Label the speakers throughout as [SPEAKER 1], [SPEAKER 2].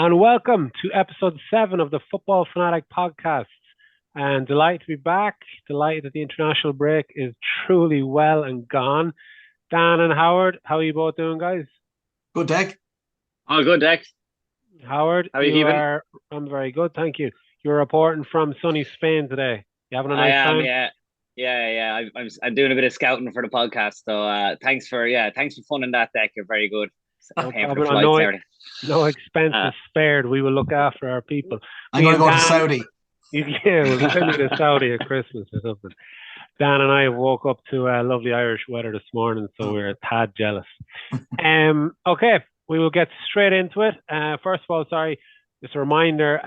[SPEAKER 1] and welcome to episode 7 of the Football Fanatic podcast. And delighted to be back. Delighted that the international break is truly well and gone. Dan and Howard, how are you both doing, guys?
[SPEAKER 2] Good, Deck.
[SPEAKER 3] Oh, good, Dex.
[SPEAKER 1] Howard,
[SPEAKER 3] How are you keeping?
[SPEAKER 1] I'm very good, thank you. You're reporting from sunny Spain today. You having a
[SPEAKER 3] I
[SPEAKER 1] nice
[SPEAKER 3] am,
[SPEAKER 1] time?
[SPEAKER 3] yeah. I'm doing a bit of scouting for the podcast. So, thanks for funding that, Deck. You're very good.
[SPEAKER 1] No
[SPEAKER 3] Paying for the
[SPEAKER 1] problem.
[SPEAKER 3] flights and everything.
[SPEAKER 1] No
[SPEAKER 3] Uh,
[SPEAKER 1] expenses spared. We will look after our people.
[SPEAKER 2] I'm
[SPEAKER 1] Me
[SPEAKER 2] going to
[SPEAKER 1] and
[SPEAKER 2] go to
[SPEAKER 1] Dan,
[SPEAKER 2] Saudi.
[SPEAKER 1] yeah, we'll send you to Saudi at Christmas or something. Dan and I woke up to lovely Irish weather this morning, so we're a tad jealous. Okay, we will get straight into it. First of all, sorry, just a reminder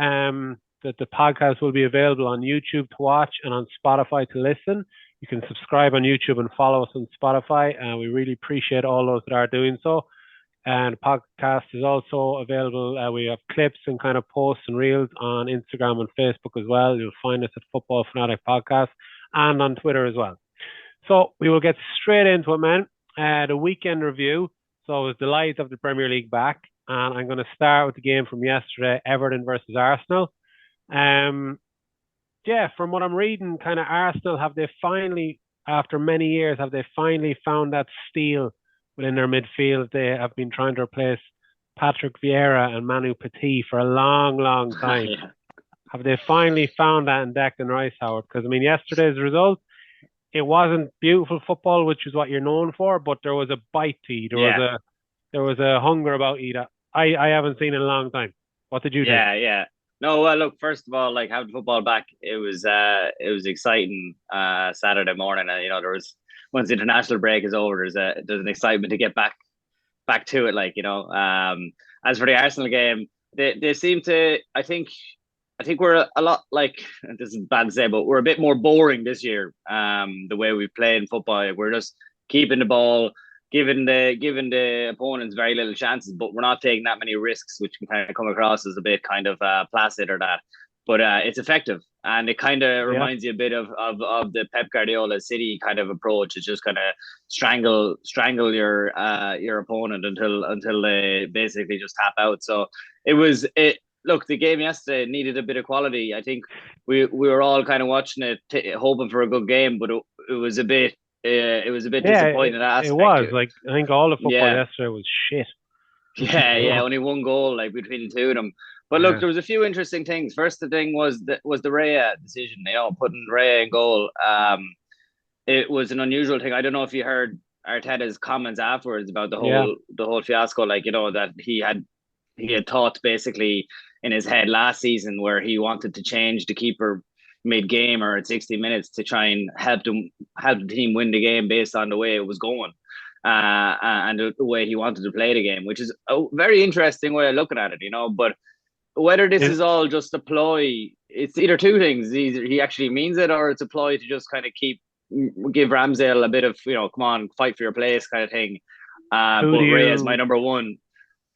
[SPEAKER 1] that the podcast will be available on YouTube to watch and on Spotify to listen. You can subscribe on YouTube and follow us on Spotify. We really appreciate all those that are doing so. And the podcast is also available. We have clips and kind of posts and reels on Instagram and Facebook as well. You'll find us at Football Fanatic Podcast and on Twitter as well. So we will get straight into it, man. The weekend review. So I was delighted of the Premier League back. And I'm going to start with the game from yesterday, Everton versus Arsenal. Yeah, from what I'm reading, kind of Arsenal, have they finally, after many years, have they finally found that steel within their midfield? They have been trying to replace Patrick Vieira and Manu Petit for a long, long time.
[SPEAKER 3] yeah.
[SPEAKER 1] Have they finally found that in Declan Rice, Howard? Because, I mean, yesterday's result, it wasn't beautiful football, which is what you're known for, but there was a bite to you.
[SPEAKER 3] Yeah.
[SPEAKER 1] There was a hunger about you that I haven't seen in a long time. What did you think?
[SPEAKER 3] Yeah. No, well, look. First of all, like having football back, it was exciting. Saturday morning, and there was once the international break is over, there's an excitement to get back to it. As for the Arsenal game, they seem to. I think we're a lot like this is bad to say, but we're a bit more boring this year. The way we play in football, we're just keeping the ball, giving the opponents very little chances, but we're not taking that many risks, which can kind of come across as a bit kind of placid or that. But it's effective, and it kind of
[SPEAKER 1] Yeah.
[SPEAKER 3] reminds you a bit of the Pep Guardiola City kind of approach. It's just kind of strangle your opponent until they basically just tap out. So it. Look, the game yesterday needed a bit of quality. I think we were all kind of watching it, hoping for a good game, but it was a bit
[SPEAKER 1] Yeah,
[SPEAKER 3] disappointing in that
[SPEAKER 1] it
[SPEAKER 3] aspect.
[SPEAKER 1] was. Like, I think all the football
[SPEAKER 3] Yeah,
[SPEAKER 1] yesterday was shit.
[SPEAKER 3] yeah. Only one goal like between the two of them. But look,
[SPEAKER 1] Yeah.
[SPEAKER 3] there was a few interesting things. First, the thing was the Raya decision. Putting Raya in goal. It was an unusual thing. I don't know if you heard Arteta's comments afterwards about the
[SPEAKER 1] Yeah.
[SPEAKER 3] whole fiasco. That he had thought basically in his head last season where he wanted to change the keeper mid-game or at 60 minutes to try and help the team win the game based on the way it was going, and the way he wanted to play the game, which is a very interesting way of looking at it, But whether this
[SPEAKER 1] It,
[SPEAKER 3] is all just a ploy, it's either two things: either he actually means it, or it's a ploy to just kind of give Ramsdale a bit of come on, fight for your place kind of thing.
[SPEAKER 1] who do
[SPEAKER 3] But Ray is my
[SPEAKER 1] you,
[SPEAKER 3] number one.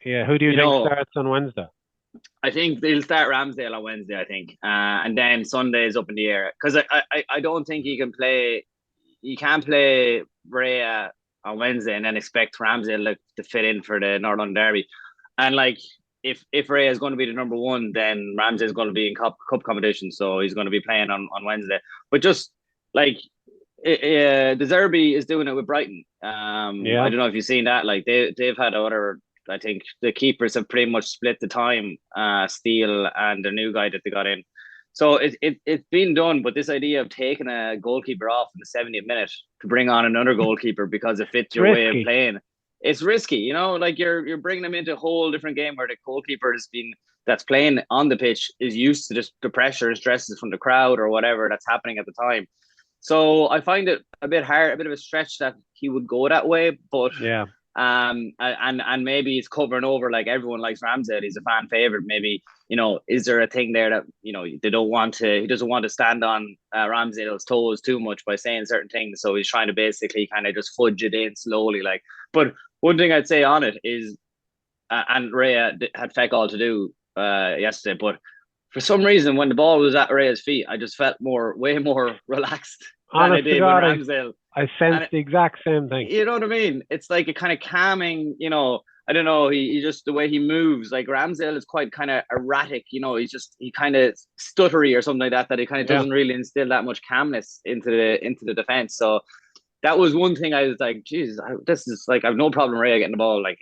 [SPEAKER 1] who do you
[SPEAKER 3] You
[SPEAKER 1] think
[SPEAKER 3] know,
[SPEAKER 1] starts on Wednesday?
[SPEAKER 3] I think they'll start Ramsdale on Wednesday. I think, and then Sunday is up in the air because I don't think he can play. You can't play Raya on Wednesday and then expect Ramsdale to fit in for the Northern Derby. And like if Raya is going to be the number one, then Ramsdale is going to be in cup competition, so he's going to be playing on Wednesday. But just like the Zerbi is doing it with Brighton. I
[SPEAKER 1] Yeah.
[SPEAKER 3] don't know if you've seen that. Like they've had other. I think the keepers have pretty much split the time, Steele and the new guy that they got in. So it's been done, but this idea of taking a goalkeeper off in the 70th minute to bring on another goalkeeper because it fits
[SPEAKER 1] It's
[SPEAKER 3] your way of
[SPEAKER 1] risky.
[SPEAKER 3] playing, it's risky. Like you're bringing them into a whole different game where the goalkeeper that's playing on the pitch is used to just the pressure and stresses from the crowd or whatever that's happening at the time. So I find it a bit hard, a bit of a stretch that he would go that way, but
[SPEAKER 1] Yeah.
[SPEAKER 3] and maybe it's covering over like everyone likes Ramsdale. He's a fan favorite. Maybe is there a thing there that they don't want to? He doesn't want to stand on Ramsdale's toes too much by saying certain things, so he's trying to basically kind of just fudge it in slowly. But one thing I'd say on it is, and Raya had feck all to do yesterday, but for some reason when the ball was at Raya's feet, I just felt way more relaxed than I
[SPEAKER 1] Honest to
[SPEAKER 3] did with
[SPEAKER 1] God,
[SPEAKER 3] Ramsdale.
[SPEAKER 1] I
[SPEAKER 3] And
[SPEAKER 1] sensed the exact same thing.
[SPEAKER 3] you know what I mean? It's like a kind of calming, I don't know. He just the way he moves, like Ramsdale is quite kind of erratic. He kind of stuttery or something like that. That he kind of doesn't really instill that much calmness into the defense. So that was one thing I was like, Jesus, this is like I have no problem Ray getting the ball. Like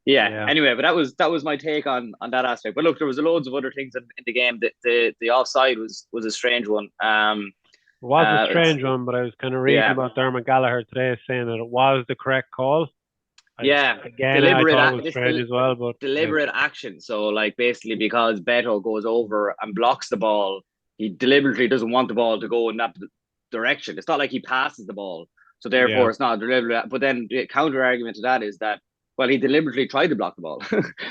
[SPEAKER 3] yeah. Anyway, but that was my take on that aspect. But look, there was loads of other things in the game. The offside was a strange one.
[SPEAKER 1] It was a strange one, but I was kind of reading about Dermot Gallagher today saying that it was the correct call. Again, I thought it was strange as well, but
[SPEAKER 3] deliberate action. So, like, basically, because Beto goes over and blocks the ball, he deliberately doesn't want the ball to go in that direction. It's not like he passes the ball, so therefore it's not deliberate. But then the counter argument to that is that, well, he deliberately tried to block the ball.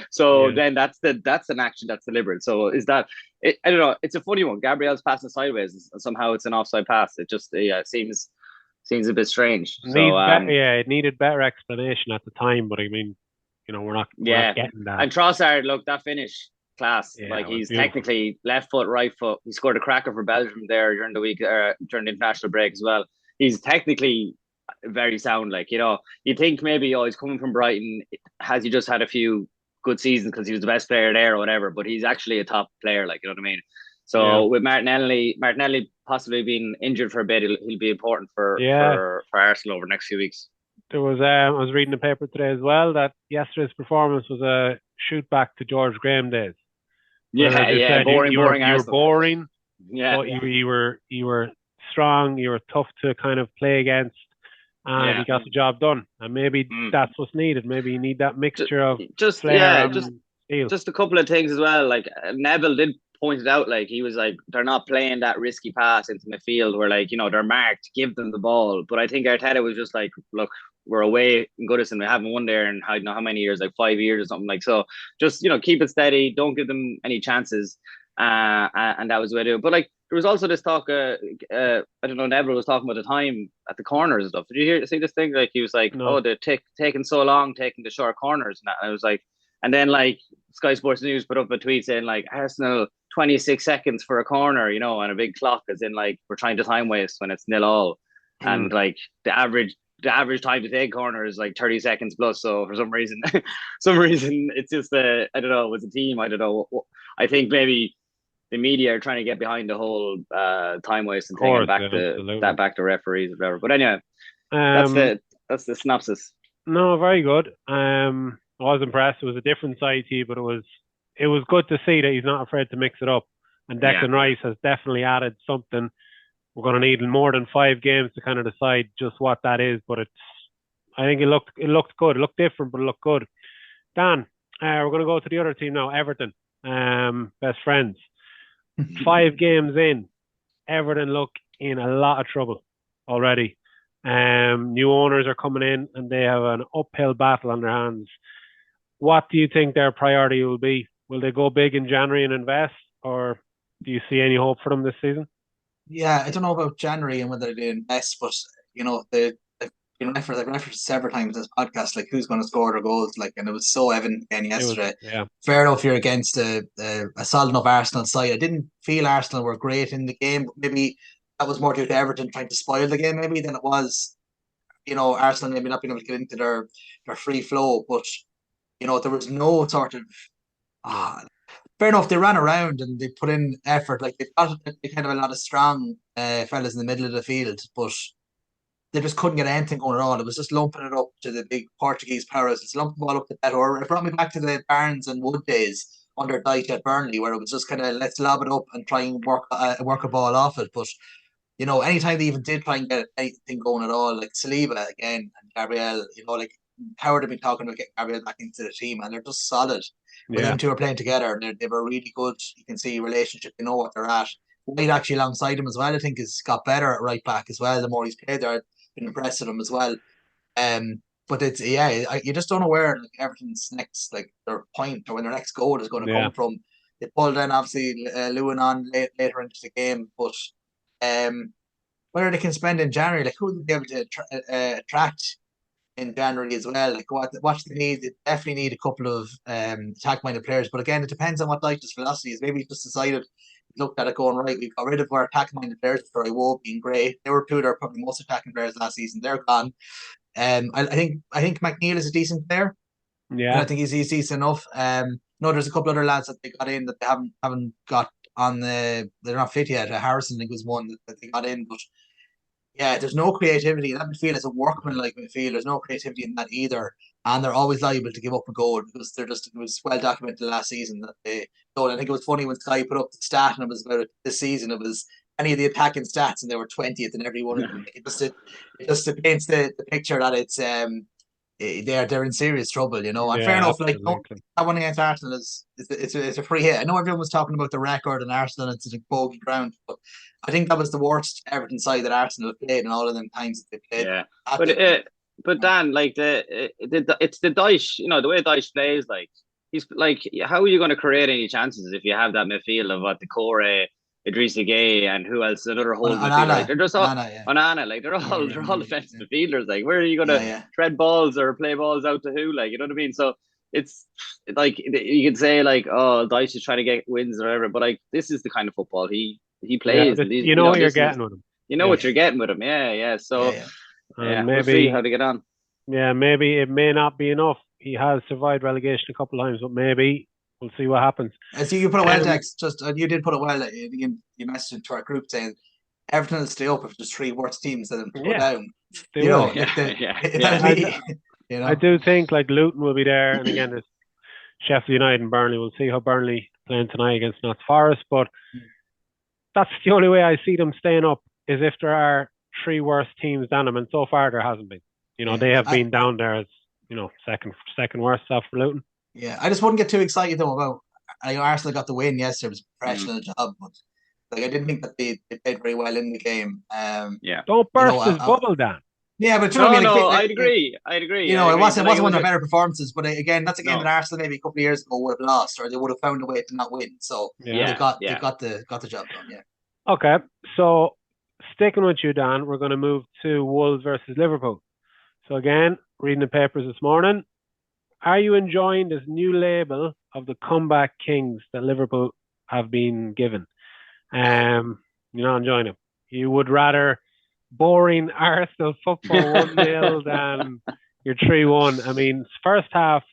[SPEAKER 3] So then that's an action that's deliberate. So is that I don't know. It's a funny one. Gabriel's passing sideways, and somehow it's an offside pass. It just seems a bit strange.
[SPEAKER 1] It needed better explanation at the time, but I mean, we're not getting that.
[SPEAKER 3] And Trossard, look, that finish, class. Like he's technically left foot, right foot. He scored a cracker for Belgium there during the week, during the international break as well. He's technically very sound. Like, you think maybe, he's coming from Brighton. Has he just had a few good seasons because he was the best player there or whatever? But he's actually a top player. Like, you know what I mean? So with Martinelli possibly being injured for a bit, he'll be important for Arsenal over the next few weeks.
[SPEAKER 1] There was I was reading the paper today as well that yesterday's performance was a shoot back to George Graham days.
[SPEAKER 3] Boring.
[SPEAKER 1] You were boring. But you were strong. You were tough to kind of play against, and you got the job done. And maybe that's what's needed. Maybe you need that mixture of
[SPEAKER 3] just a couple of things as well. Like Neville did point it out, like he was like, they're not playing that risky pass into midfield where, like, they're marked, give them the ball. But I think Arteta was just like, look, we're away in Goodison, we haven't won there in how many years, like 5 years or something, like, so just keep it steady, don't give them any chances, and that was the way to do it. But like there was also this talk, I don't know, Neville was talking about the time at the corners and stuff. Did you see this thing? Like he was like, no. They're taking so long taking the short corners, and I was like, and then like Sky Sports News put up a tweet saying like Arsenal 26 seconds for a corner, and a big clock, as in like we're trying to time waste when it's 0-0, and like the average time to take corner is like 30 seconds plus. So for some reason it's just I don't know, with the team, I don't know. I think maybe the media are trying to get behind the whole time waste and taking back to referees or whatever. But anyway, that's the synopsis.
[SPEAKER 1] No, very good. I was impressed. It was a different side to you, but it was good to see that he's not afraid to mix it up. And Declan Rice has definitely added something. We're going to need more than 5 games to kind of decide just what that is. But I think it looked good. It looked different, but it looked good. Dan, we're going to go to the other team now, Everton. Best friends. 5 games in, Everton look in a lot of trouble already. New owners are coming in and they have an uphill battle on their hands. What do you think their priority will be? Will they go big in January and invest, or do you see any hope for them this season?
[SPEAKER 2] Yeah, I don't know about January and whether they invest, but they've referenced several times in this podcast, like who's going to score their goals, like, and it was so evident again yesterday. Fair enough, you're against a solid enough Arsenal side. I didn't feel Arsenal were great in the game, but maybe that was more due to Everton trying to spoil the game, maybe, than it was, Arsenal maybe not being able to get into their free flow. But there was no sort of fair enough, they ran around and they put in effort. Like they kind of a lot of strong fellas in the middle of the field, but they just couldn't get anything going at all. It was just lumping it up to the big Portuguese powers. It's lumping the ball up to that, or it brought me back to the Barnes and Wood days under Dyche at Burnley, where it was just kind of let's lob it up and try and work a ball off it. But anytime they even did try and get anything going at all, like Saliba again and Gabriel, like Howard had been talking about getting Gabriel back into the team, and they're just solid. When them two are playing together, and they were really good. You can see relationship. They know what they're at. White actually alongside him as well, I think, has got better at right back as well. The more he's played there, I've been impressed with him as well. But it's you just don't know where Everton's next their point or when their next goal is going to come from. They pulled in obviously Luton on later into the game, but whether they can spend in January, like who will they be able to attract in January as well? Like what they need, they definitely need a couple of attack-minded players. But again, it depends on what Dyche's philosophy is. Maybe he just decided, looked at it going, right, we've got rid of our attack-minded players for Iwobi being great. They were two of their probably most attacking players last season. They're gone. I think McNeil is a decent player. And I think he's decent enough. No, there's a couple other lads that they got in that they haven't got on the. They're not fit yet. Harrison, I think, was one that they got in, but yeah, there's no creativity. That midfield is a workman-like midfield. There's no creativity in that either, and they're always liable to give up a goal because they're just. It was well documented last season that they. So I think it was funny when Sky put up the stat and it was about this season. It was any of the attacking stats and they were 20th in every one of them. It just paints the picture that it's they're in serious trouble, you know. And fair enough, like that one against Arsenal it's a free hit. I know everyone was talking about the record and Arsenal, it's a bogey ground, but I think that was the worst Everton side that Arsenal have played in all of them times that they played.
[SPEAKER 3] Yeah, but Dan, like it's the Dyche, you know, the way Dyche plays, like he's like, how are you going to create any chances if you have that midfield of what the Core, Idrissa Gueye, and who else? Another whole midfielder. Like, they're just all Onana, like they're all defensive midfielders. Like, where are you going to tread balls or play balls out to who? Like, you know what I mean? So it's like you could say like, oh, Dyche is trying to get wins or whatever, but like this is the kind of football he plays.
[SPEAKER 1] Yeah, you know what you're getting with him.
[SPEAKER 3] You know what you're getting with him. Yeah. So maybe we'll see how they get on.
[SPEAKER 1] Yeah, maybe it may not be enough. He has survived relegation a couple of times, but maybe we'll see what happens.
[SPEAKER 2] I see you put it well, Dex. Just you did put it well. You messaged to our group saying Everton will stay up if there's three worse teams than them to go down.
[SPEAKER 1] I do think like Luton will be there, and again, there's Sheffield United and Burnley. We'll see how Burnley playing tonight against Notts Forest, but that's the only way I see them staying up is if there are three worse teams than them, and so far there hasn't been. You know, they have been down there as, you know, second worst after Luton.
[SPEAKER 2] Yeah, I just wouldn't get too excited though about. I know Arsenal got the win yesterday. It was a professional job, but like I didn't think that they played very well in the game.
[SPEAKER 1] Don't burst his bubble, Dan.
[SPEAKER 2] Yeah, but
[SPEAKER 3] I'd agree.
[SPEAKER 2] You know, it wasn't one of their better performances, but again, that's a game that Arsenal maybe a couple of years ago would have lost, or they would have found a way to not win. So they got the job done. Yeah.
[SPEAKER 1] Okay, so sticking with you, Dan, we're going to move to Wolves versus Liverpool. So again, reading the papers this morning, are you enjoying this new label of the comeback kings that Liverpool have been given? You're not enjoying it. You would rather boring Arsenal football 1-0 than your 3-1. I mean, first half,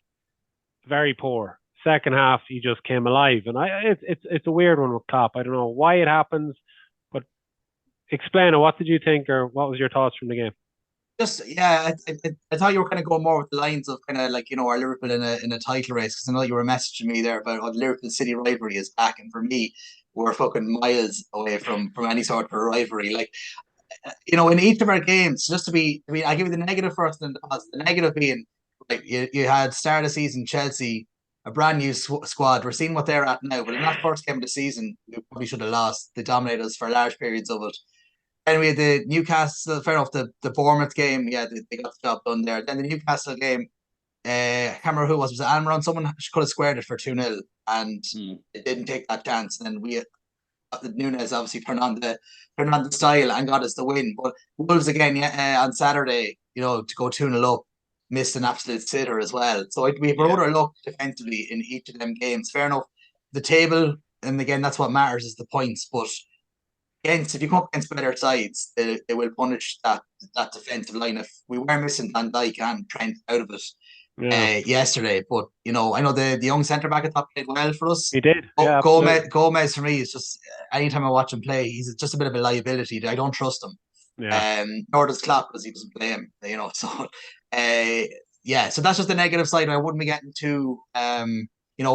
[SPEAKER 1] very poor. Second half, he just came alive. And it's a weird one with Klopp. I don't know why it happens, but explain it. What did you think, or what was your thoughts from the game?
[SPEAKER 2] I thought you were kind of going more with the lines of kind of like, you know, our Liverpool in a title race, because I know you were messaging me there about how the Liverpool City rivalry is back, and for me, we're fucking miles away from any sort of a rivalry. Like, you know, in each of our games, just to be, I mean, I give you the negative first and the positive. The negative being, like, you had start of the season Chelsea, a brand new squad. We're seeing what they're at now, but in that first game of the season, we probably should have lost. They dominated us for large periods of it. Then we had the Newcastle, fair enough, the Bournemouth game, they got the job done there. Then the Newcastle game, I can't remember who it was Almiron? Someone could have squared it for 2-0 and it didn't take that chance. And then Nunes obviously turned on the style and got us the win. But Wolves again, on Saturday, you know, to go 2-0 up, missed an absolute sitter as well. So we brought our luck defensively in each of them games. Fair enough. The table, and again, that's what matters, is the points. But if you come up against better sides, they will punish that defensive line. If we were missing Van Dijk and Trent out of it yesterday, but you know, I know the young centre back at top played well for us.
[SPEAKER 1] He did.
[SPEAKER 2] Gomez for me is just, anytime I watch him play, he's just a bit of a liability. I don't trust him. Nor does Klopp, because he doesn't play him. You know, so so that's just the negative side. I wouldn't be getting too you know,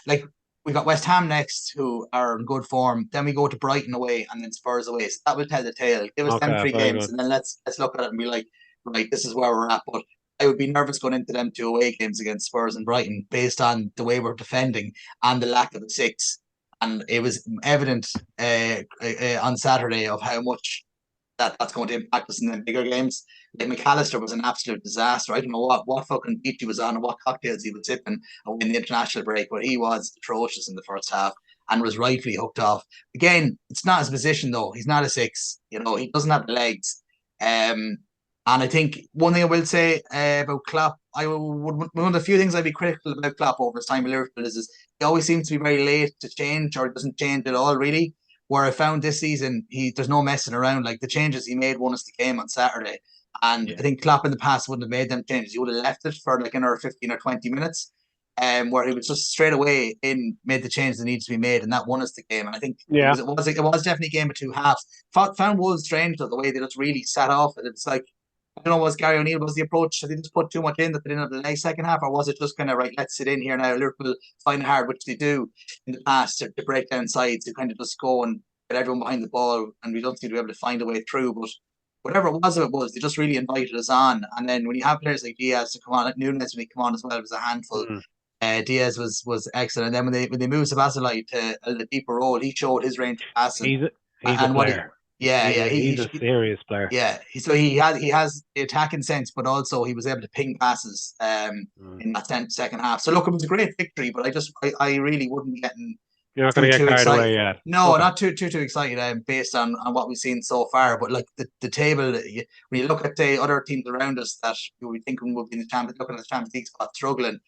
[SPEAKER 2] like. We got West Ham next, who are in good form. Then we go to Brighton away and then Spurs away. So that will tell the tale. Give us them 3 games, and then let's look at it and be like, right, this is where we're at. But I would be nervous going into them 2 away games against Spurs and Brighton based on the way we're defending and the lack of a 6. And it was evident on Saturday of how much that's going to impact us in the bigger games. Like McAllister was an absolute disaster. I don't know what fucking beat he was on and what cocktails he was sipping in the international break, but he was atrocious in the first half and was rightfully hooked off. Again, it's not his position though. He's not a 6. You know, he doesn't have the legs. And I think one thing I will say about Klopp, one of the few things I'd be critical about Klopp over his time with Liverpool is he always seems to be very late to change, or doesn't change at all really. Where I found this season, there's no messing around. Like the changes he made won us the game on Saturday. And I think Klopp in the past wouldn't have made them changes. He would have left it for like another 15 or 20 minutes, where he was just straight away made the change that needs to be made, and that won us the game. And I think it was definitely a game of two halves. Found Wolves strange though, the way they just really sat off. And it's like, I don't know, was Gary O'Neill, was the approach? Did they just put too much in that they didn't have the nice second half, or was it just kind of right, let's sit in here now? Liverpool find it hard, which they do in the past, to break down sides, to kind of just go and get everyone behind the ball, and we don't seem to be able to find a way through. But whatever it was, they just really invited us on. And then when you have players like Diaz to come on, like Nunes when he come on as well, it was a handful. Diaz was excellent. And then when they moved Szoboszlai to a deeper role, he showed his range of passing.
[SPEAKER 1] He's a player. He's a serious player.
[SPEAKER 2] Yeah, so he has the attacking sense, but also he was able to ping passes in that second half. So look, it was a great victory, but I really wouldn't get in.
[SPEAKER 1] You're not going to get carried away yet.
[SPEAKER 2] No, not too excited based on what we've seen so far. But like the table, when you look at the other teams around us that we think will be in the Champions, looking at the Champions League spot struggling,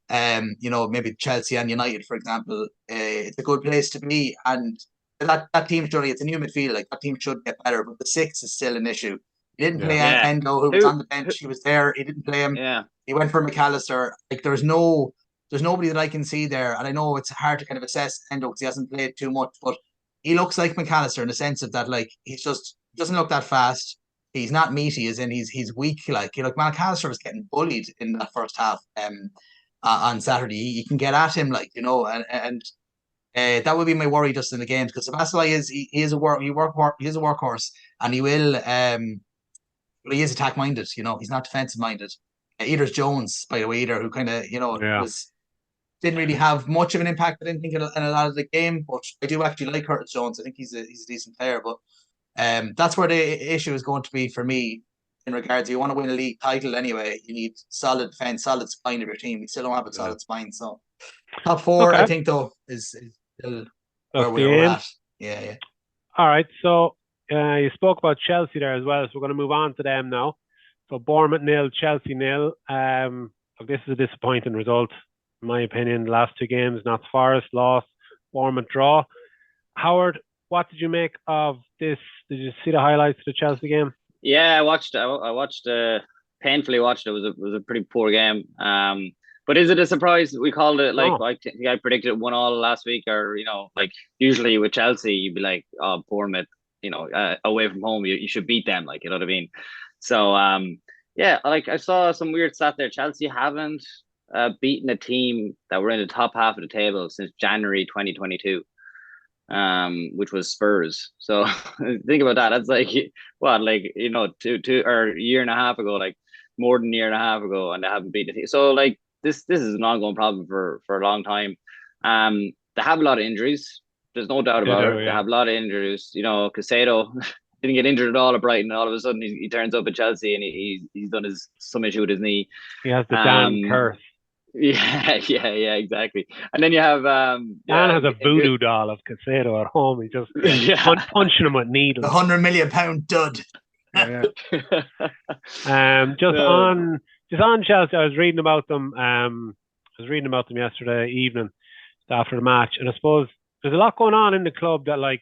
[SPEAKER 2] maybe Chelsea and United, for example, it's a good place to be. And that team's journey, it's a new midfield. Like that team should get better, but the 6 is still an issue. He didn't play Endo, who was on the bench. He was there. He didn't play him.
[SPEAKER 3] Yeah.
[SPEAKER 2] He went for McAllister. Like there's nobody that I can see there. And I know it's hard to kind of assess Endo because he hasn't played too much, but he looks like McAllister in the sense of that, like, he's just doesn't look that fast. He's not meaty, as in he's weak. Like, McAllister was getting bullied in that first half on Saturday. You can get at him, like, and that would be my worry just in the games, because Szoboszlai is a workhorse, and he will but he is attack minded. He's not defensive minded. Either's Jones, by the way, who kind of didn't really have much of an impact, I didn't think, in a lot of the game, but I do actually like Curtis Jones. I think he's a decent player, but that's where the issue is going to be for me in regards. You want to win a league title anyway, you need solid defense, solid spine of your team. We still don't have a solid spine, so top 4, I think, though, is still where we're at. Yeah.
[SPEAKER 1] All right, so you spoke about Chelsea there as well, so we're going to move on to them now. So Bournemouth 0, Chelsea 0. This is a disappointing result, in my opinion. The last 2 games, Notts Forest loss, Bournemouth draw. Howard, what did you make of this? Did you see the highlights of the Chelsea game?
[SPEAKER 3] Yeah, I watched. Painfully watched it. It was a pretty poor game. But is it a surprise? We called it I think I predicted 1-1 last week, or like usually with Chelsea, you'd be like, oh, Bournemouth, away from home, you should beat them, like, you know what I mean. So I saw some weird stat there. Chelsea haven't beaten a team that were in the top half of the table since January 2022, which was Spurs. So think about that. That's like what, like, two or a year and a half ago, like more than a year and a half ago, and they haven't beaten a team. So like this is an ongoing problem for a long time. They have a lot of injuries. There's no doubt about it. They have a lot of injuries. Caicedo didn't get injured at all at Brighton. All of a sudden, he turns up at Chelsea and he's done some issue with his knee.
[SPEAKER 1] He has the Dan curse.
[SPEAKER 3] Yeah, exactly. And then you have
[SPEAKER 1] Dan has a voodoo doll of Caicedo at home. He just punching him with needles.
[SPEAKER 2] The £100 million dud.
[SPEAKER 1] Yeah. Just on Chelsea, I was reading about them. Yesterday evening after the match, and I suppose there's a lot going on in the club that, like,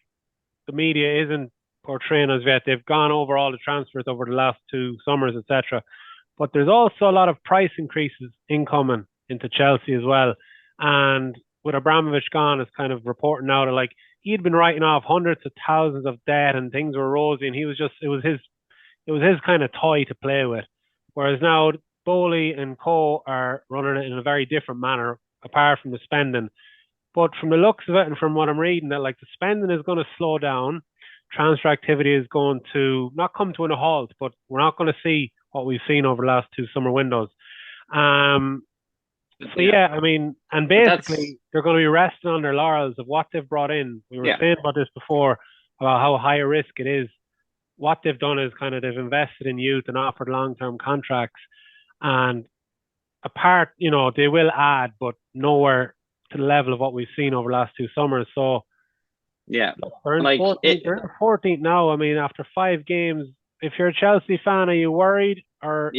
[SPEAKER 1] the media isn't portraying as yet. They've gone over all the transfers over the last 2 summers, etc. But there's also a lot of price increases incoming into Chelsea as well. And with Abramovich gone, it's kind of reporting now that, like, he'd been writing off hundreds of thousands of debt and things were rosy, and it was his kind of toy to play with. Whereas now Bowley and co are running it in a very different manner, apart from the spending. But from the looks of it and from what I'm reading, that, like, the spending is going to slow down. Transfer activity is going to not come to a halt, but we're not going to see what we've seen over the last 2 summer windows. And basically they're going to be resting on their laurels of what they've brought in. We were saying about this before, about how high a risk it is. What they've done is kind of they've invested in youth and offered long-term contracts. And apart, they will add, but nowhere to the level of what we've seen over the last 2 summers. So we're in 14th now. I mean, after 5 games, if you're a Chelsea fan, are you worried? Or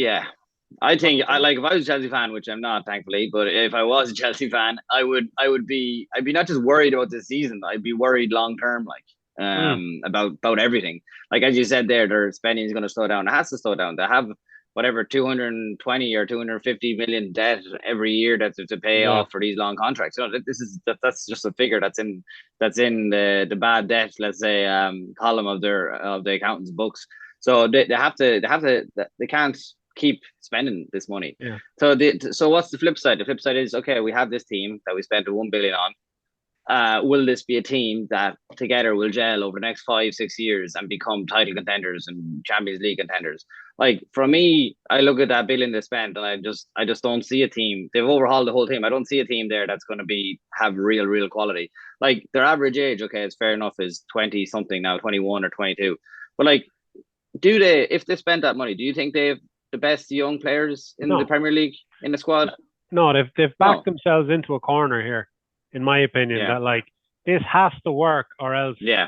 [SPEAKER 3] I think if I was a Chelsea fan, which I'm not, thankfully, but if I was a Chelsea fan, I'd be not just worried about this season. I'd be worried long term. Like, about everything. Like as you said there, their spending is going to slow down. It has to slow down. They have whatever 220 or 250 million debt every year to pay off for these long contracts. So that's just a figure that's in the bad debt, let's say, column of the accountants' books. So they can't keep spending this money.
[SPEAKER 1] Yeah.
[SPEAKER 3] So what's the flip side? The flip side is, okay, we have this team that we spent 1 billion on. Will this be a team that together will gel over the next 5-6 years and become title contenders and Champions League contenders? Like, for me, I look at that billion they spent, and I just don't see a team. They've overhauled the whole team. I don't see a team there that's going to have real quality. Like, their average age, okay, it's fair enough, is 20 something now, 21 or 22. But like, if they spent that money, do you think they have the best young players in the Premier League in the squad?
[SPEAKER 1] No, they've backed themselves into a corner here, in my opinion, that like, this has to work or else.
[SPEAKER 3] Yeah.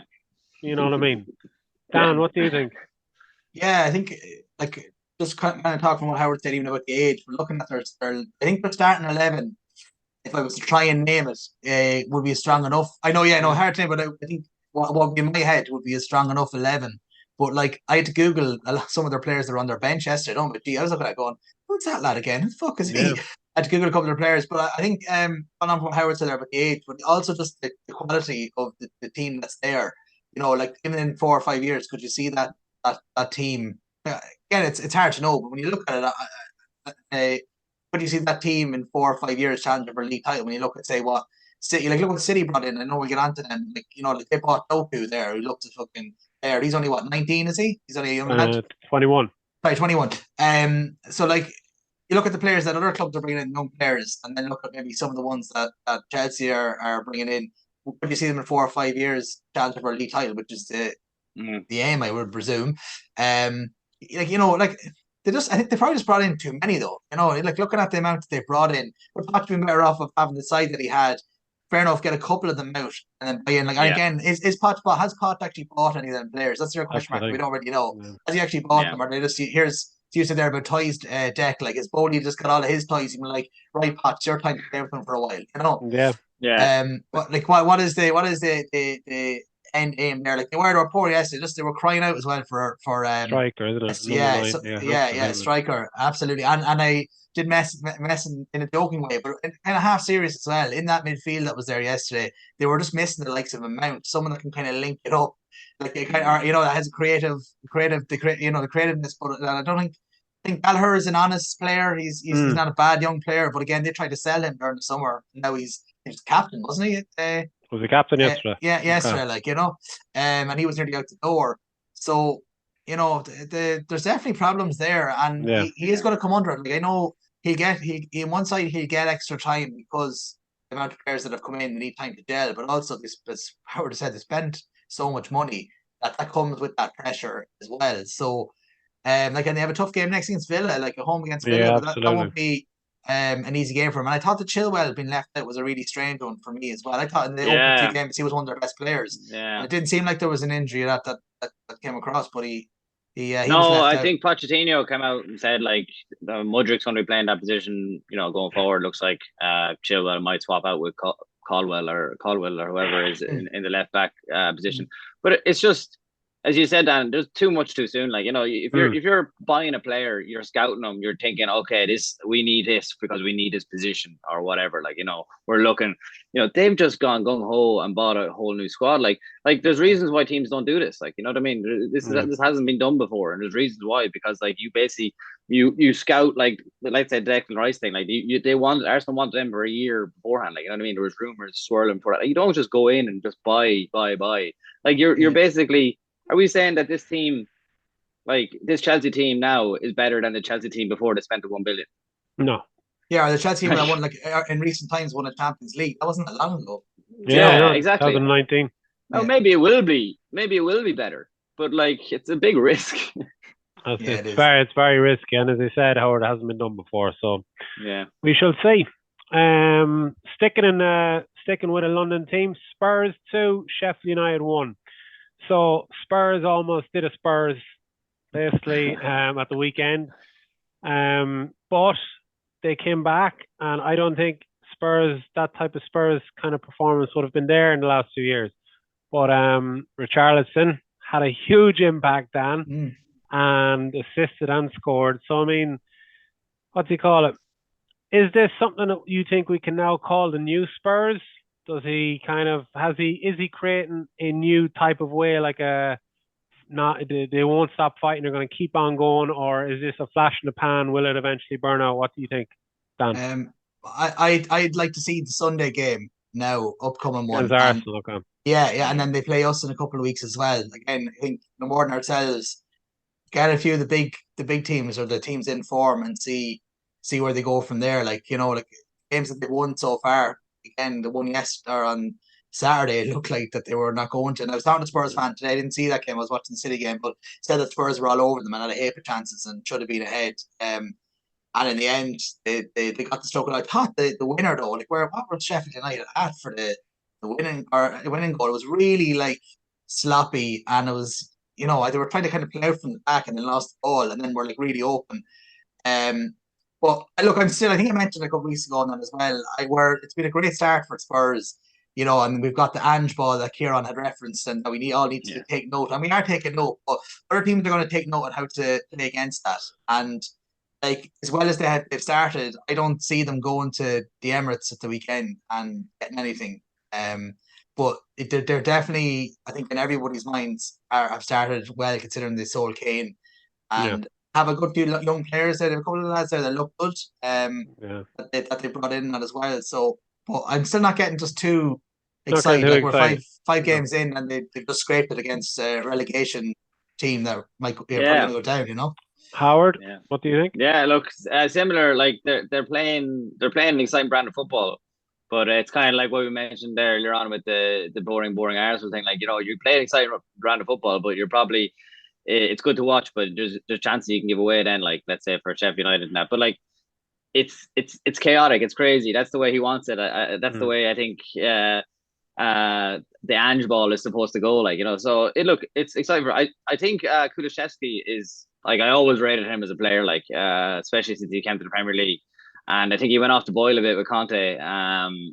[SPEAKER 1] You know what I mean? Dan, what do you think?
[SPEAKER 2] Yeah, I think, like, just kind of talking about Howard said, even about the age, we're looking at their I think their starting 11, if I was to try and name it, would be strong enough. I know, hard to name, but I think what would be in my head would be a strong enough 11. But like, I had to Google some of their players that are on their bench yesterday. I was looking at it going, who's that lad again? Who the fuck is he? I had to Google a couple of their players, but I think on what Howard said there about the age, but also just the quality of the team that's there. You know, like, even in 4 or 5 years, could you see that team? Again, it's hard to know, but when you look at it, could you see that team in 4 or 5 years challenging for a league title? When you look at, say, what City, like, look what City brought in. I know we'll get onto them. Like, you know, like, they bought Doku there, who looked a fucking player. He's only, what, 19, is he? He's only a young lad.
[SPEAKER 1] 21.
[SPEAKER 2] Right, 21. So, like, you look at the players that other clubs are bringing in, young players, and then look at maybe some of the ones that Chelsea are bringing in. Would you see them in 4 or 5 years challenging for a league title, which is the aim, I would presume. Like, you know, like, I think they probably just brought in too many, though. You know, like, looking at the amount that they brought in, would Poch been better off of having the side that he had? Fair enough, get a couple of them out and then buy in. Like, and again, has Poch actually bought any of them players? That's your question mark. We don't really know. Has he actually bought them, or they just you said there about toys deck? Like, is Bodie just got all of his toys? Even like, right, Poch, it's your time to play with them for a while. You know?
[SPEAKER 3] Yeah.
[SPEAKER 2] But like, what is the end aim there? Like, they were poor yesterday. They were crying out as well for
[SPEAKER 1] striker, isn't it?
[SPEAKER 2] Yeah, striker, absolutely. And I did mess in a joking way, but kind of half serious as well. In that midfield that was there yesterday, they were just missing the likes of a Mount, someone that can kind of link it up, like, it kind of, you know, that has a the creativeness. But I don't think Gallagher is an honest player. He's not a bad young player, but again, they tried to sell him during the summer. Now he's captain, wasn't he?
[SPEAKER 1] Was the captain yesterday?
[SPEAKER 2] Yesterday, like, you know, and he was nearly out the door. So, you know, there's definitely problems there, and he is going to come under it. Like, I know in one side he'll get extra time because the amount of players that have come in need time to gel, but also this Howard said, they spent so much money that comes with that pressure as well. So, like, and they have a tough game next against Villa, like a home against Villa, but that won't be an easy game for him. And I thought that Chilwell being left out was a really strange one for me as well. I thought in the opening 2 games he was one of their best players. And it didn't seem like there was an injury that came across, but he was left out.
[SPEAKER 3] Think Pochettino came out and said, like, Mudrik's going to be playing that position, you know, going forward. Looks like Chilwell might swap out with Caldwell or whoever is in the left back position. But it's just, as you said, Dan, there's too much too soon. Like, you know, if you're buying a player, you're scouting them, you're thinking, okay, we need this because we need this position or whatever. Like, you know, we're looking, you know, they've just gone gung ho and bought a whole new squad. Like there's reasons why teams don't do this. Like, you know what I mean? This hasn't been done before, and there's reasons why, because like you basically you scout, like, let's say Declan Rice thing. Like Arsenal wanted them for a year beforehand. Like, you know what I mean? There was rumors swirling for that. Like, you don't just go in and just buy. Like, you're basically. Are we saying that this team, like this Chelsea team now, is better than the Chelsea team before they spent the 1 billion?
[SPEAKER 1] No.
[SPEAKER 2] Yeah, the Chelsea team that won, like, in recent times, won a Champions League. That wasn't that long ago.
[SPEAKER 1] Yeah,
[SPEAKER 3] exactly.
[SPEAKER 1] 2019.
[SPEAKER 3] No, maybe it will be. Maybe it will be better, but like, it's a big risk.
[SPEAKER 1] It's very risky, and as I said, Howard, it hasn't been done before, so we shall see. Sticking with a London team, Spurs 2, Sheffield United 1. So Spurs almost did a Spurs basically at the weekend, but they came back, and I don't think that type of Spurs kind of performance would have been there in the last 2 years. But Richarlison had a huge impact, Dan, and assisted and scored. So, I mean, what do you call it? Is this something that you think we can now call the new Spurs? Does he is he creating a new type of way, like they won't stop fighting, they're going to keep on going, or is this a flash in the pan? Will it eventually burn out? What do you think, Dan?
[SPEAKER 2] I'd like to see the Sunday game now, upcoming one.
[SPEAKER 1] Against Arsenal, okay.
[SPEAKER 2] Yeah, and then they play us in a couple of weeks as well. Again, I think no more than ourselves, get a few of the big teams or the teams in form and see where they go from there. Like, like games that they've won so far. Again, the one yesterday or on Saturday, it looked like that they were not going to. And I was talking to Spurs fan today. I didn't see that game. I was watching the City game, but said that Spurs were all over them and had a heap of chances and should have been ahead. And in the end, they got the stroke. I thought the winner though, like what was Sheffield United at for the winning goal? It was really like sloppy, and it was they were trying to kind of play out from the back and then lost the ball, and then were like really open. But look, I think I mentioned a couple of weeks ago on that as well. It's been a great start for Spurs, and we've got the Ange ball that Kieran had referenced, and we all need to take note. And we are taking note, but other teams are going to take note on how to play against that. And like, as well as they've started, I don't see them going to the Emirates at the weekend and getting anything. But they're definitely, I think, in everybody's minds, have started well, considering they sold Kane and have a good few young players there. They have a couple of lads there that look good. That they brought in that as well. So, but I'm still not getting just too excited. Like, we're five games in, and they've just scraped it against a relegation team that might probably going to go down.
[SPEAKER 1] Howard, what do you think?
[SPEAKER 3] Yeah, look, similar. Like they're playing an exciting brand of football, but it's kind of like what we mentioned earlier on with the boring Arsenal thing. Like, you play an exciting brand of football, but you're probably it's good to watch, but there's chances you can give away then. Like, let's say for Sheffield United and that, but like it's chaotic, it's crazy. That's the way he wants it. That's the way I think. The Ange ball is supposed to go, like, so it's exciting. I think Kulusevski is, like, I always rated him as a player, like, especially since he came to the Premier League, and I think he went off the boil a bit with Conte.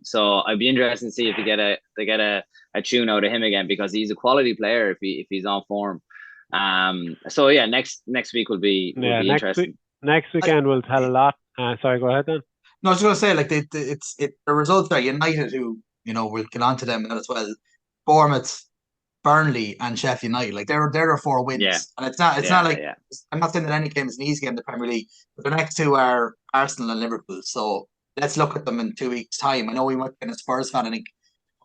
[SPEAKER 3] So I'd be interested to see if they get a tune out of him again, because he's a quality player if he's on form. So yeah, next week will be interesting.
[SPEAKER 1] Next weekend will tell a lot. Sorry, go ahead then.
[SPEAKER 2] No, I was going to say, like, the results are United, who we'll get on to them as well. Bournemouth, Burnley, and Sheffield United, like, they're 4 wins, and it's not like I'm not saying that any game is an easy game in the Premier League, but the next two are Arsenal and Liverpool. So let's look at them in 2 weeks' time. I know we might get a Spurs fan, I think,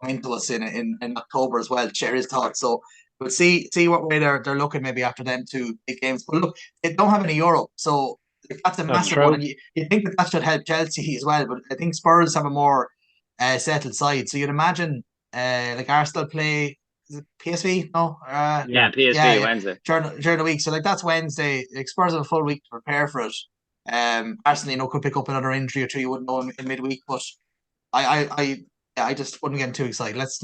[SPEAKER 2] come into us in October as well to share his thoughts. So we'll see what way they're looking maybe after them 2 big games. But look, they don't have any Europe, so that's a massive one. And you think that should help Chelsea as well, but I think Spurs have a more settled side. So you'd imagine like Arsenal play, is it PSV? No,
[SPEAKER 3] PSV Wednesday
[SPEAKER 2] during the week. So like that's Wednesday. Like, Spurs have a full week to prepare for it. Arsenal, could pick up another injury or two. You wouldn't know in midweek, but I just wouldn't get too excited. Let's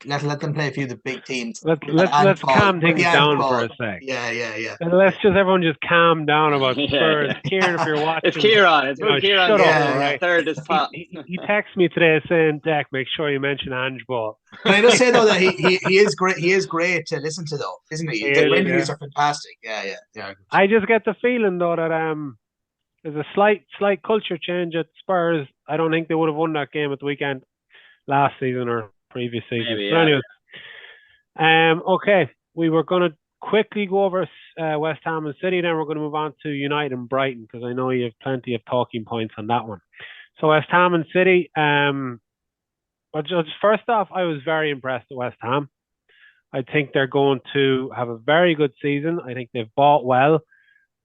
[SPEAKER 2] let them play a few of the big teams.
[SPEAKER 1] Let's calm things down for a sec.
[SPEAKER 2] Yeah.
[SPEAKER 1] And let's everyone just calm down about Spurs. Kieran, if you're watching,
[SPEAKER 3] it's Kieran. It's Kieran.
[SPEAKER 1] Shut up, right?
[SPEAKER 3] Third is pot.
[SPEAKER 1] He texted me today saying, "Deck, make sure you mention Ange Ball."
[SPEAKER 2] Can I just say though that he is great. He is great to listen to, though, isn't he? The interviews are fantastic. Yeah.
[SPEAKER 1] I just get the feeling though that there's a slight culture change at Spurs. I don't think they would have won that game at the weekend last season or previous season.
[SPEAKER 3] Maybe,
[SPEAKER 1] yeah. But anyways, okay, we were going to quickly go over West Ham and City, then we're going to move on to United and Brighton, because I know you have plenty of talking points on that one. So West Ham and City, but just first off, I was very impressed with West Ham. I think they're going to have a very good season. I think they've bought well.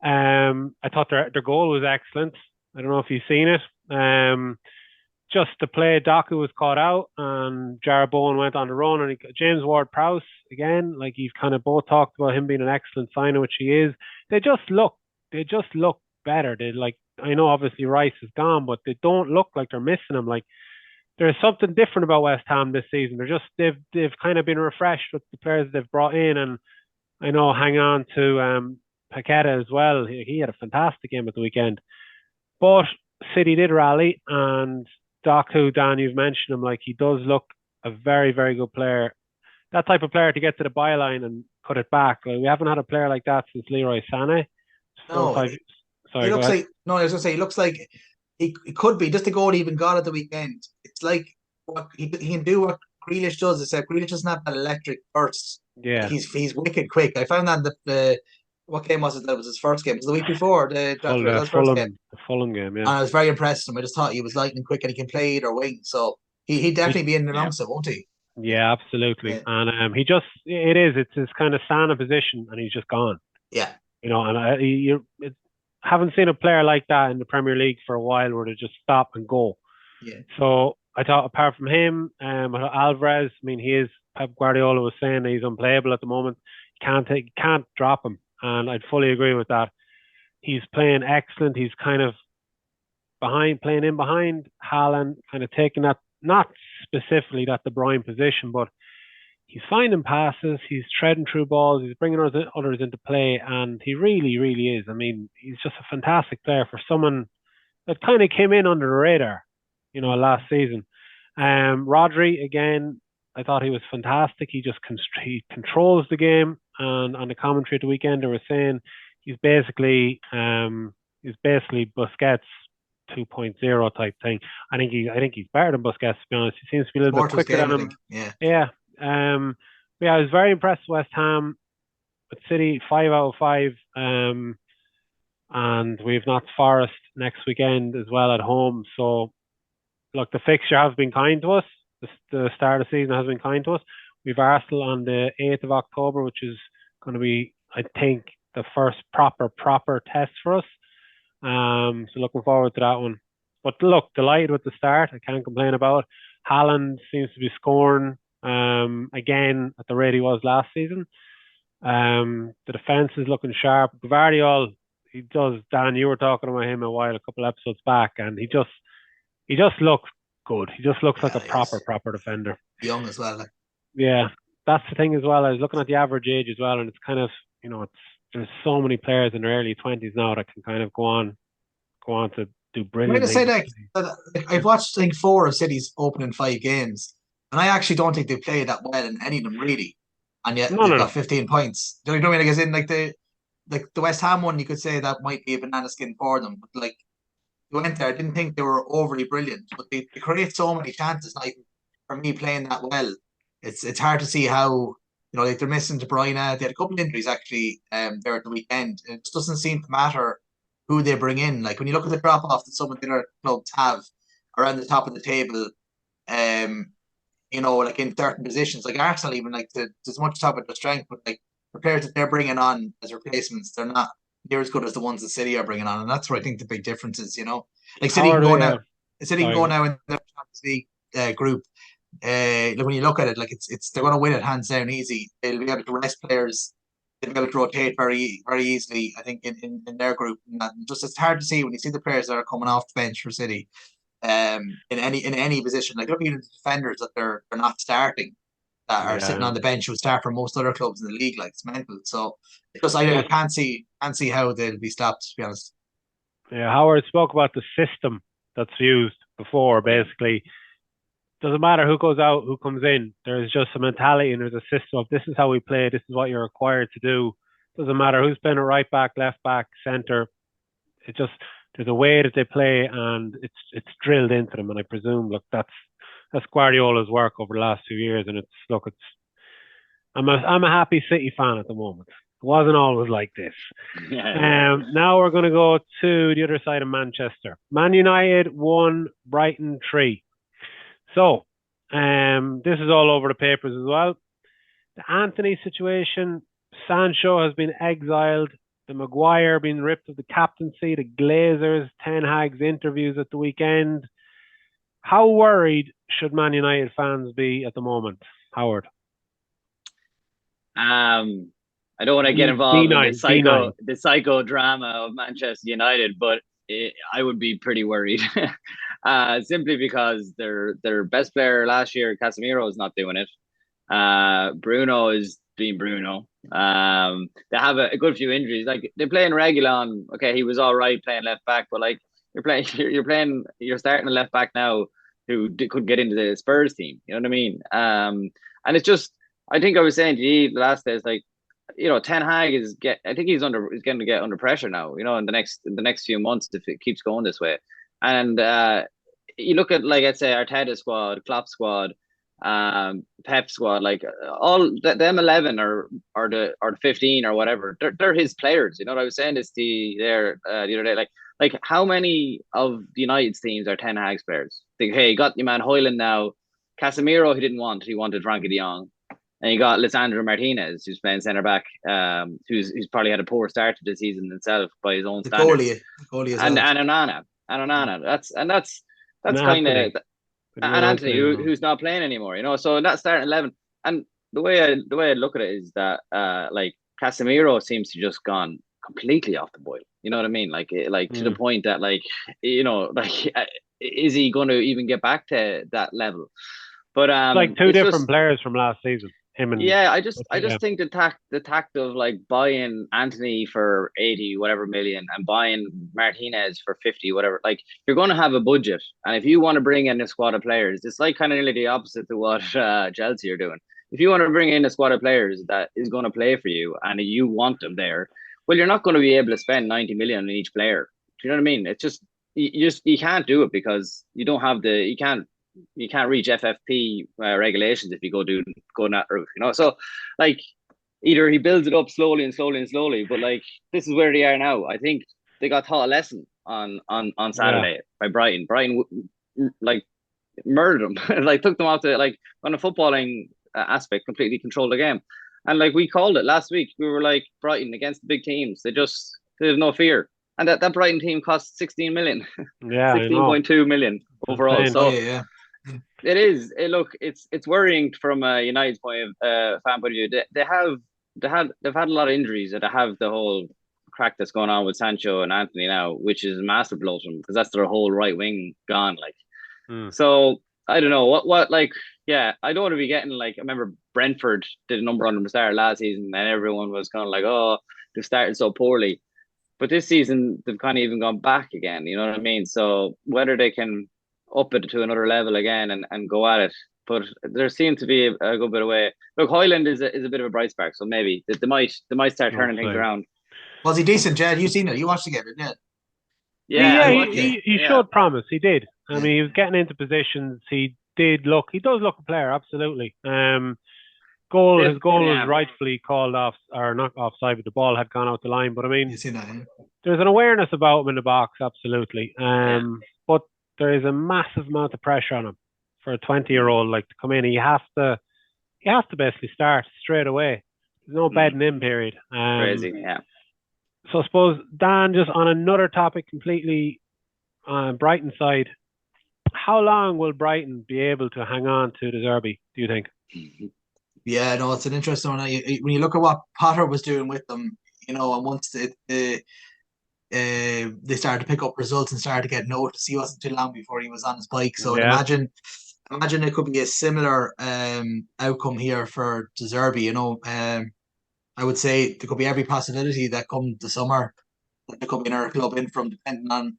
[SPEAKER 1] I thought their goal was excellent. I don't know if you've seen it. Just the play, Doku was caught out and Jarrett Bowen went on the run, and James Ward-Prowse, again, like, you've kind of both talked about him being an excellent signer, which he is. They just look better. They, like, I know obviously Rice is gone, but they don't look like they're missing him. Like, there's something different about West Ham this season. They've kind of been refreshed with the players they've brought in, and I know, hang on to Paqueta as well. He had a fantastic game at the weekend. But City did rally, and Doku, Dan, you've mentioned him, like, he does look a very, very good player. that type of player to get to the byline and cut it back. Like, we haven't had a player like that since Leroy Sané.
[SPEAKER 2] No, he looks like I was gonna say he looks like he could be just the goal he even got at the weekend. It's like what he can do what Grealish does, except Grealish doesn't have that electric burst.
[SPEAKER 1] Yeah,
[SPEAKER 2] he's wicked quick. I found that the what game was it? That was his first game. It was the week before the
[SPEAKER 1] Fulham game. Yeah,
[SPEAKER 2] and I was very impressed with him. I just thought he was lightning quick and he can play either wing. So he'd definitely be in the amongst it, won't he?
[SPEAKER 1] Yeah, absolutely.
[SPEAKER 2] Yeah.
[SPEAKER 1] And it's his kind of standing position, and he's just gone.
[SPEAKER 2] Yeah,
[SPEAKER 1] you know, and you haven't seen a player like that in the Premier League for a while, where they just stop and go.
[SPEAKER 2] Yeah.
[SPEAKER 1] So I thought, apart from him, Alvarez, I mean, Pep Guardiola was saying that he's unplayable at the moment. Can't drop him, and I'd fully agree with that. He's playing excellent. He's kind of playing in behind Haaland, kind of taking that, not specifically that De Bruyne position, but he's finding passes, he's treading through balls, he's bringing others into play, and he really, really is. I mean, he's just a fantastic player for someone that kind of came in under the radar, last season. Rodri, again, I thought he was fantastic. He controls the game, and on the commentary at the weekend, they were saying he's basically Busquets 2.0 type thing. I think he's better than Busquets, to be honest. He seems to be a little bit quicker than him. Yeah. I was very impressed with West Ham. With City, 5 out of 5. And we've Notts Forest next weekend as well at home. So, look, the fixture has been kind to us. The start of the season has been kind to us. We've Arsenal on the 8th of October, which is going to be, I think, the first proper test for us. So looking forward to that one. But look, delighted with the start. I can't complain about it. Haaland seems to be scoring again at the rate he was last season. The defence is looking sharp. Gvardiol, he does. Dan, you were talking about him a couple episodes back, and he just looks good. He just looks like a proper defender.
[SPEAKER 2] Young as well.
[SPEAKER 1] Yeah, that's the thing as well. I was looking at the average age as well, and it's kind of, there's so many players in their early 20s now that can kind of go on to do brilliant things.
[SPEAKER 2] I'm going to say that I've watched, I think, 4 of City's opening 5 games, and I actually don't think they played that well in any of them, really. And yet they've got 15 points. Do you know what I mean? Like, as in, like the West Ham one, you could say that might be a banana skin for them. But like, they went there, I didn't think they were overly brilliant, but they create so many chances. Like, for me, playing that well, it's hard to see how, like, they're missing De Bruyne. They had a couple of injuries actually there at the weekend. It just doesn't seem to matter who they bring in. Like, when you look at the drop off that some of the other clubs have around the top of the table, like in certain positions, like Arsenal, even, like, there's much talk about their strength, but like the players that they're bringing on as replacements, they're not near as good as the ones that City are bringing on, and that's where I think the big difference is. Like City can go now. City can go now in the Champions League group. Like, when you look at it, like it's they're going to win it hands down easy. They'll be able to rest players. They'll be able to rotate very, very easily, I think, in their group. And just it's hard to see when you see the players that are coming off the bench for City, in any position. Like, look at the defenders that they're not starting, that are sitting on the bench, who start for most other clubs in the league. Like, it's mental. So I can't see how they'll be stopped, to be honest.
[SPEAKER 1] Yeah, Howard spoke about the system that's used before. Basically, doesn't matter who goes out, who comes in. There's just a mentality, and there's a system of, this is how we play, this is what you're required to do. Doesn't matter who's playing a right back, left back, centre. There's a way that they play, and it's drilled into them. And I presume, look, that's Guardiola's work over the last 2 years, and I'm a happy City fan at the moment. It wasn't always like this. Now we're going to go to the other side of Manchester. Man United 1, Brighton 3. So, this is all over the papers as well. The Anthony situation, Sancho has been exiled, the Maguire being ripped of the captaincy, the Glazers, Ten Hag's interviews at the weekend. How worried should Man United fans be at the moment, Howard?
[SPEAKER 3] I don't want to get involved in the psychodrama of Manchester United, but I would be pretty worried. Simply because their best player last year, Casemiro, is not doing it. Bruno is being Bruno. They have a good few injuries. Like, they're playing Reguilon. Okay, he was all right playing left back, but like, you're starting a left back now who could get into the Spurs team. You know what I mean? And it's just, I think I was saying to you the last day, it's like, Ten Hag I think he's going to get under pressure now, in the next few months if it keeps going this way. And you look at, like, I'd say Arteta squad, Klopp squad, Pep squad, like all them 11 or the 15 or whatever, they're his players. You know what I was saying this the other day, like how many of the United's teams are Ten Hag's players? Think, hey, you got your man Højlund now, Casemiro he wanted Frankie de Jong. And you got Lisandro Martinez, who's playing centre back, who's probably had a poor start to the season himself by his own standards.
[SPEAKER 2] The goalie as
[SPEAKER 3] and
[SPEAKER 2] well.
[SPEAKER 3] And Onana. That's kind of, and Anthony, who's not playing anymore. So that starting 11, and the way I look at it is that like Casemiro seems to just gone completely off the boil. You know what I mean? Like to the point that is he going to even get back to that level? But
[SPEAKER 1] like two different players from last season.
[SPEAKER 3] I just think the tact of like buying Anthony for 80 whatever million and buying Martinez for 50 whatever, like you're going to have a budget, and if you want to bring in a squad of players, it's like kind of nearly the opposite to what Chelsea are doing. If you want to bring in a squad of players that is going to play for you and you want them there, well, you're not going to be able to spend 90 million on each player. Do you know what I mean? It's just you can't do it because you don't have you can't reach FFP regulations if you go that route, So, like, either he builds it up slowly and slowly and slowly, but like this is where they are now. I think they got taught a lesson on Saturday by Brighton. Brighton like murdered them, like took them off the, like, on a footballing aspect, completely controlled the game. And like we called it last week, we were like, Brighton against the big teams, they have no fear. And that Brighton team cost 16 million, 16.2 million overall. So it is. It's worrying from a United's point of fan point of view. They've had a lot of injuries, and they have the whole crack that's going on with Sancho and Anthony now, which is a massive blow to them because that's their whole right wing gone. So I don't know what like. Yeah, I don't want to be getting like. I remember Brentford did a number on them start last season, and everyone was kind of like, "Oh, they started so poorly," but this season they've kind of even gone back again. You know what I mean? So whether they can up it to another level again and go at it, but there seems to be a good bit of way. Look, Højlund is a bit of a bright spark, so maybe they might start turning things around.
[SPEAKER 2] Was he decent, Jed? You seen it? You watched the game, didn't
[SPEAKER 1] you? He showed promise. He did. I mean, he was getting into positions. He does look a player, absolutely. His goal was rightfully called off, or not offside, but the ball had gone out the line. But I mean, there's an awareness about him in the box, absolutely. But there is a massive amount of pressure on him for a 20-year-old, like, to come in. He has to basically start straight away. There's no bedding in period.
[SPEAKER 3] Crazy, yeah.
[SPEAKER 1] So I suppose, Dan, just on another topic completely, on Brighton side, how long will Brighton be able to hang on to De Zerbi, do you think?
[SPEAKER 2] Yeah, no, it's an interesting one. When you look at what Potter was doing with them, and once they started to pick up results and started to get noticed, he wasn't too long before he was on his bike. So imagine it could be a similar outcome here for De Zerbi. I would say there could be every possibility that come the summer that there could be another club in from, depending on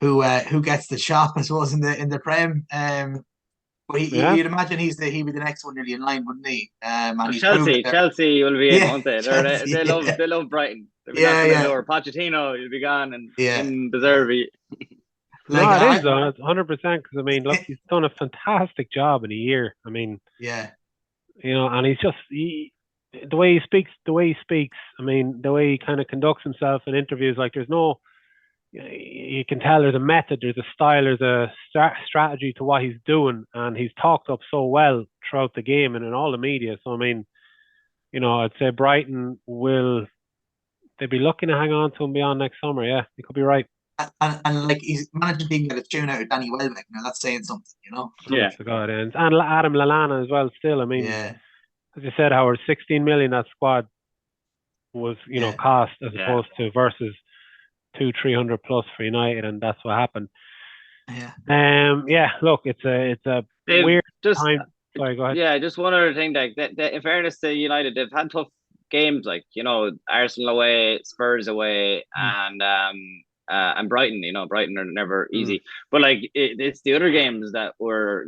[SPEAKER 2] who gets the shop, I suppose, in the Prem. But you'd imagine he'd be the next one nearly in line, wouldn't he? And
[SPEAKER 3] Chelsea will be in, won't they? They love Brighton. Or Pochettino, you'll be gone, and in De Zerbi.
[SPEAKER 1] It is though. It's 100%. Because I mean, look, he's done a fantastic job in a year. I mean, and he's just the way he speaks. I mean, the way he kind of conducts himself in interviews. Like, there's no. You can tell there's a method, there's a style, there's a strategy to what he's doing, and he's talked up so well throughout the game and in all the media. So I mean, I'd say Brighton they'll be looking to hang on to him beyond next summer. Yeah, you could be right.
[SPEAKER 2] And like, he's managed to get a tune out of Danny Welbeck. That's saying something,
[SPEAKER 1] Yeah, God, and Adam Lallana as well. Still, I mean, as you said, Howard, 16 million that squad was cost as opposed to versus 200-300 plus for United, and that's what happened. Look, it's a weird time. Sorry, go ahead.
[SPEAKER 3] Yeah, just one other thing, that in fairness to United, they've had tough games, like, Arsenal away, Spurs away, and and Brighton. Brighton are never easy, but like it's the other games that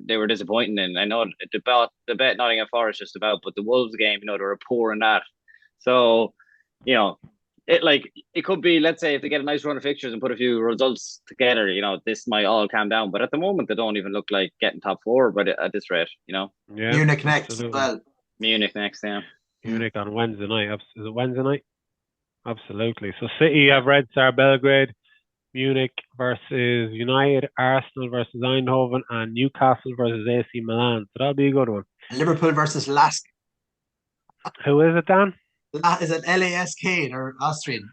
[SPEAKER 3] they were disappointing in. I know the bet Nottingham Forest just about, but the Wolves game, they were poor in that. So, it could be, let's say, if they get a nice run of fixtures and put a few results together, this might all calm down. But at the moment, they don't even look like getting top four. But at this rate,
[SPEAKER 2] Yeah, Munich next as well.
[SPEAKER 3] Munich next, yeah.
[SPEAKER 1] Munich on Wednesday night. Is it Wednesday night? Absolutely. So City have Red Star Belgrade, Munich versus United, Arsenal versus Eindhoven, and Newcastle versus AC Milan. So that'll be a good one.
[SPEAKER 2] Liverpool versus Lask.
[SPEAKER 1] Who is it, Dan?
[SPEAKER 2] Is it LASK or Austrian?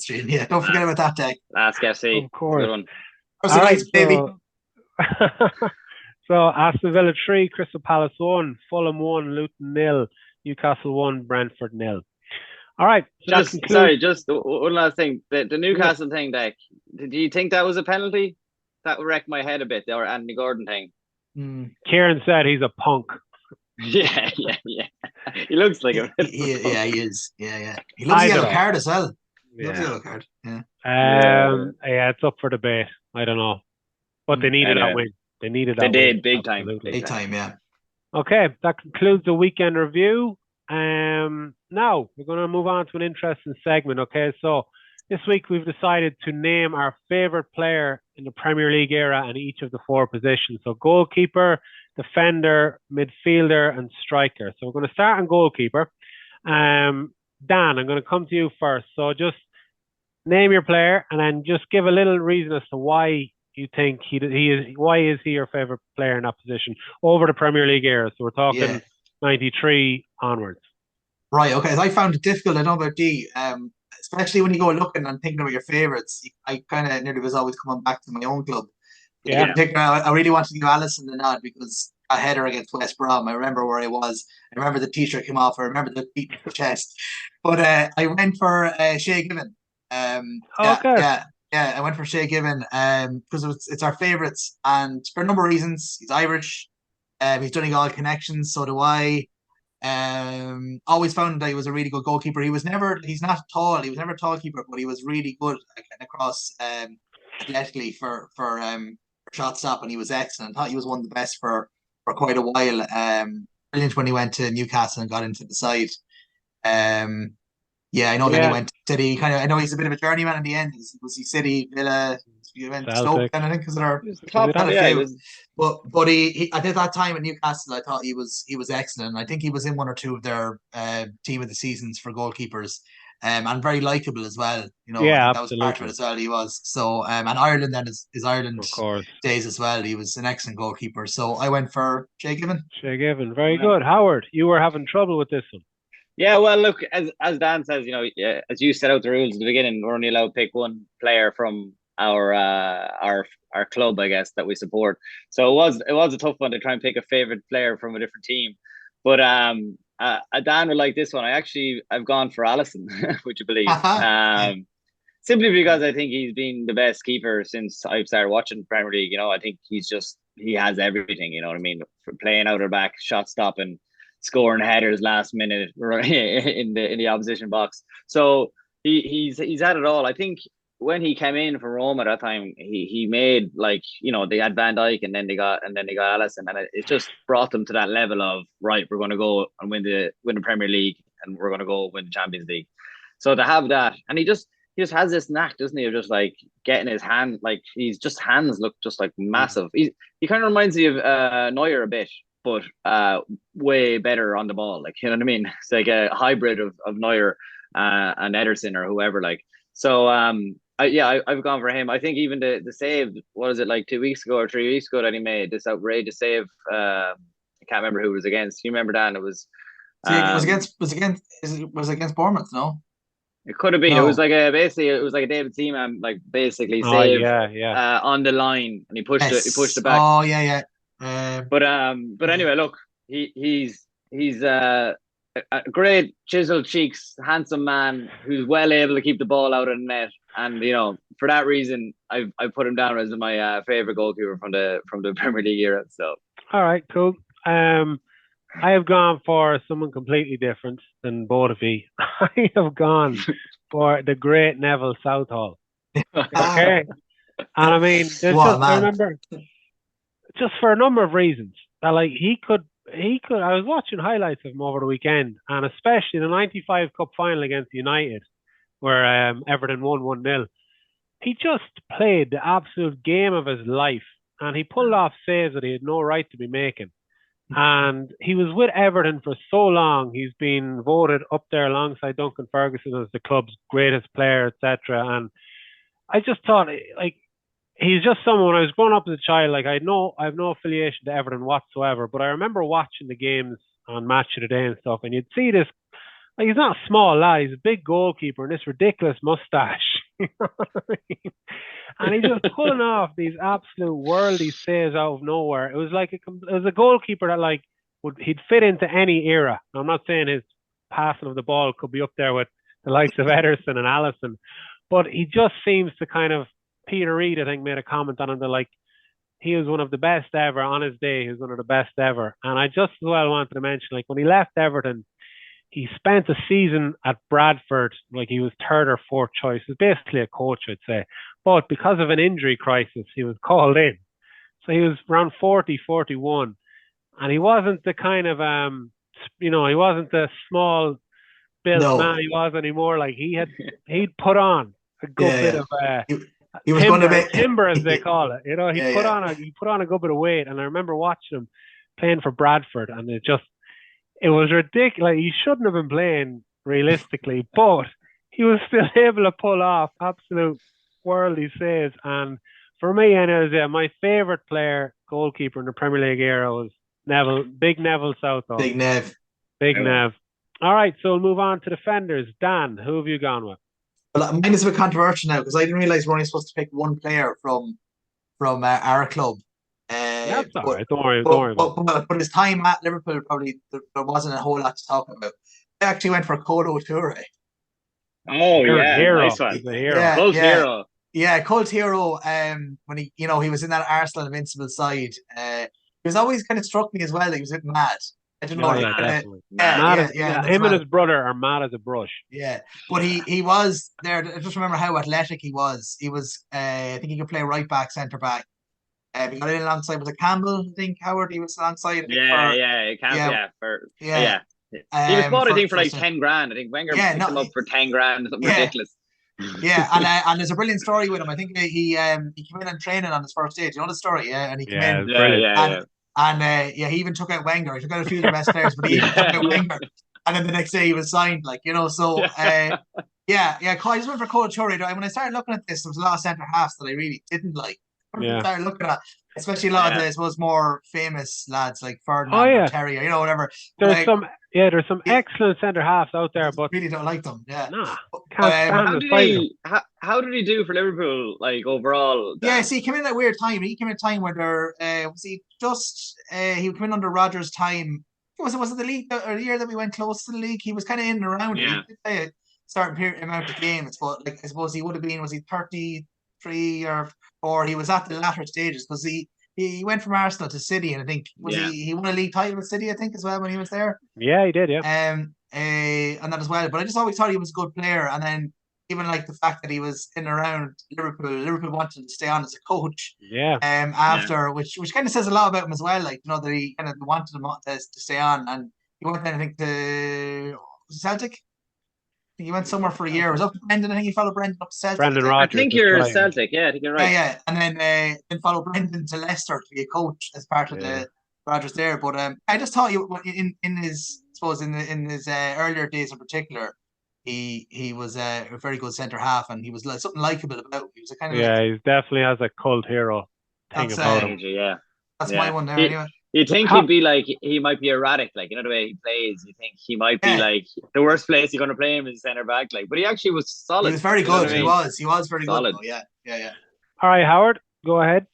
[SPEAKER 2] Yeah, don't forget about that deck.
[SPEAKER 3] Lask FC.
[SPEAKER 1] Of course.
[SPEAKER 3] Good one.
[SPEAKER 1] All right, baby. So Aston Villa 3, Crystal Palace 1, Fulham 1, Luton 0, Newcastle 1, Brentford 0. All right. So
[SPEAKER 3] just one last thing. The Newcastle thing, Deck. Did you think that was a penalty? That wrecked my head a bit. The Anthony Gordon thing.
[SPEAKER 1] Kieran said he's a punk.
[SPEAKER 3] Yeah. He looks like a.
[SPEAKER 2] He is. Yeah. He looks like a yellow card as well. Yeah. Yellow card. Yeah.
[SPEAKER 1] Yeah, it's up for debate. I don't know, but they needed that win. They needed that.
[SPEAKER 3] They did
[SPEAKER 1] win.
[SPEAKER 3] big time.
[SPEAKER 2] Big time. Yeah.
[SPEAKER 1] Okay, that concludes the weekend review. Now we're going to move on to an interesting segment. Okay, so this week we've decided to name our favorite player in the Premier League era in each of the 4 positions. So goalkeeper, defender, midfielder, and striker. So we're going to start on goalkeeper. Dan, I'm going to come to you first. So just name your player and then just give a little reason as to why you think he is. Why is he your favorite player in that position over the Premier League era? So we're talking 93 onwards.
[SPEAKER 2] Right. Okay. As I found it difficult. I know about D. Especially when you go looking and thinking about your favourites, I kind of nearly was always coming back to my own club. Yeah. In particular, I really wanted to give Alisson the nod because a header against West Brom. I remember where I was. I remember the t-shirt came off. I remember the beat in the chest. But I went for Shay Given. I went for Shay Given because it's our favourites, and for a number of reasons. He's Irish. He's Donegal connections. So do I. Always found that he was a really good goalkeeper. He's not tall. He was never a tall keeper, but he was really good across athletically for shot stop, and he was excellent. I thought he was one of the best for quite a while. Brilliant when he went to Newcastle and got into the side. I know that he went to City. I know he's a bit of a journeyman in the end. Was he City, Villa? He went to Stoke, I think, because But he at that time at Newcastle, I thought he was excellent. I think he was in one or two of their team of the seasons for goalkeepers, and very likable as well. That was part of it as well. He was so, and Ireland then is Ireland days as well. He was an excellent goalkeeper. So I went for Shay Given.
[SPEAKER 1] Shay Given, very good. Howard, you were having trouble with this one.
[SPEAKER 3] Yeah, well, look, as Dan says, as you set out the rules at the beginning, we're only allowed to pick one player from our club, I guess, that we support. So it was a tough one to try and pick a favorite player from a different team. But Dan would like this one. I've gone for Alisson, would you believe? Simply because I think he's been the best keeper since I've started watching Premier League. I think he has everything. You know what I mean? For playing out or back, shot stopping, scoring headers last minute in the opposition box. So he's had it all. I think when he came in for Roma at that time, he made they had Van Dijk and then they got Alisson, and it just brought them to that level of right, we're going to go and win the Premier League and we're going to go win the Champions League. So to have that, and he just has this knack, doesn't he, of just like getting his hand, he's just hands look just like massive. He kind of reminds me of Neuer a bit, but way better on the ball. You know what I mean? It's like a hybrid of Neuer and Ederson or whoever. So. I've gone for him. I think even the save, what is it, 2 weeks ago or 3 weeks ago that he made this outrageous save. I can't remember who it was against. You remember, Dan? It was.
[SPEAKER 2] It was against Bournemouth. No.
[SPEAKER 3] It could have been. No. It was basically it was like a David Seaman basically save on the line, and he pushed it back.
[SPEAKER 2] Oh yeah.
[SPEAKER 3] But anyway, look, he's a great chiseled cheeks, handsome man who's well able to keep the ball out of the net, and for that reason, I put him down as my favorite goalkeeper from the Premier League era. So,
[SPEAKER 1] all right, cool. I have gone for someone completely different than both of you. I have gone for the great Neville Southall. Okay, and I mean, I remember just for a number of reasons that like he could. I was watching highlights of him over the weekend, and especially the '95 Cup final against United, where Everton won 1-0. He just played the absolute game of his life, and he pulled off saves that he had no right to be making. And he was with Everton for so long. He's been voted up there alongside Duncan Ferguson as the club's greatest player, etc. And I just thought, like, he's just someone. When I was growing up as a child, like I have no affiliation to Everton whatsoever. But I remember watching the games on Match of the Day and stuff, and you'd see this. Like, he's not a small lad; he's a big goalkeeper, and this ridiculous mustache. You know what I mean? And he's just pulling off these absolute worldy saves out of nowhere. It was like it was a goalkeeper that like he'd fit into any era. I'm not saying his passing of the ball could be up there with the likes of Ederson and Allison, but he just seems to kind of. Peter Reid, I think, made a comment on him that like he was one of the best ever on his day. He was one of the best ever. And I just as well wanted to mention, like, when he left Everton, he spent a season at Bradford, like he was third or fourth choice. He was basically a coach, I'd say. But because of an injury crisis, he was called in. So he was around 40, 41. And he wasn't the kind of, he wasn't the small built man he was anymore. Like he'd put on a good bit of
[SPEAKER 2] he was going to make
[SPEAKER 1] timber, as they call it. You know, he put on a good bit of weight. And I remember watching him playing for Bradford, and it was ridiculous. Like, he shouldn't have been playing realistically, but he was still able to pull off absolute worldly saves. And for me, anyways, my favorite player, goalkeeper in the Premier League era was Big Neville Southall.
[SPEAKER 2] Big Nev.
[SPEAKER 1] All right, so we'll move on to defenders. Dan, who have you gone with?
[SPEAKER 2] Well, mine is a bit controversial now because I didn't realize we're only supposed to pick one player from our club.
[SPEAKER 1] That's all right. Don't worry about it.
[SPEAKER 2] But his time at Liverpool, probably there wasn't a whole lot to talk about. I actually went for Kolo Toure.
[SPEAKER 3] Oh, yeah,
[SPEAKER 1] hero.
[SPEAKER 3] Nice one.
[SPEAKER 1] He's a hero.
[SPEAKER 3] Cult hero.
[SPEAKER 2] Yeah, cult hero. When he was in that Arsenal Invincible side, he was always kind of struck me as well that he was a bit mad. I don't know.
[SPEAKER 1] Him and his brother are mad as a brush.
[SPEAKER 2] Yeah, but he was there. I just remember how athletic he was. He was, I think he could play right back, centre back. He got in alongside with Campbell. I think Howard. He was alongside.
[SPEAKER 3] He was bought, I think, for like 10 grand. I think Wenger picked him up for 10 grand. Something ridiculous.
[SPEAKER 2] Yeah, and there's a brilliant story with him. I think he came in and training on his first day. Do you know the story? Yeah, and he came in. And he even took out Wenger. He took out a few of the best players, but he even took out Wenger. And then the next day he was signed, like, you know. So, I just went for Kolo Toure. When I started looking at this, there was a lot of centre halves that I really didn't like. I started looking at, especially a lot of the, I suppose, more famous lads like Ferdinand or Terry, or, you know, whatever.
[SPEAKER 1] There's some excellent centre halves out there, but
[SPEAKER 2] really don't like them. Yeah.
[SPEAKER 1] Nah.
[SPEAKER 3] How did he do for Liverpool, like, overall?
[SPEAKER 2] Yeah, see, he came in at a weird time. He came in at a time where he came in under Rodgers' time. Was it the league or the year that we went close to the league? He was kind of in and around. Yeah. He did play a certain amount of games, but like, I suppose he would have been, was he 33 or he was at the latter stages, because he went from Arsenal to City, and I think he won a league title with City, I think, as well, when he was there.
[SPEAKER 1] Yeah, he did, yeah.
[SPEAKER 2] And that as well. But I just always thought he was a good player, and then even like the fact that he was in and around Liverpool wanted to stay on as a coach.
[SPEAKER 1] Yeah.
[SPEAKER 2] Which kind of says a lot about him as well. Like, you know, that he kind of wanted him to stay on, and he went then, I think, to Celtic. He went somewhere for a year. It was up to Brendan. I think he followed Brendan up to Celtic.
[SPEAKER 1] Brendan Rodgers.
[SPEAKER 3] I think you're Celtic. Yeah, I think you're right.
[SPEAKER 2] Yeah. And then followed Brendan to Leicester to be a coach as part of the Rodgers there. But I just thought in his earlier days in particular, he was a very good centre half, and he was something likeable about him. He was a kind of
[SPEAKER 1] he definitely has a cult hero thing about him.
[SPEAKER 3] Yeah,
[SPEAKER 2] that's my one there. Anyway.
[SPEAKER 3] You think he'd be like, he might be erratic, like, you know, the way he plays. You think he might be like, the worst place you're going to play him is centre back, like, but he actually was solid.
[SPEAKER 2] He was very good. He was very solid. Good. Yeah.
[SPEAKER 1] All right, Howard, go ahead.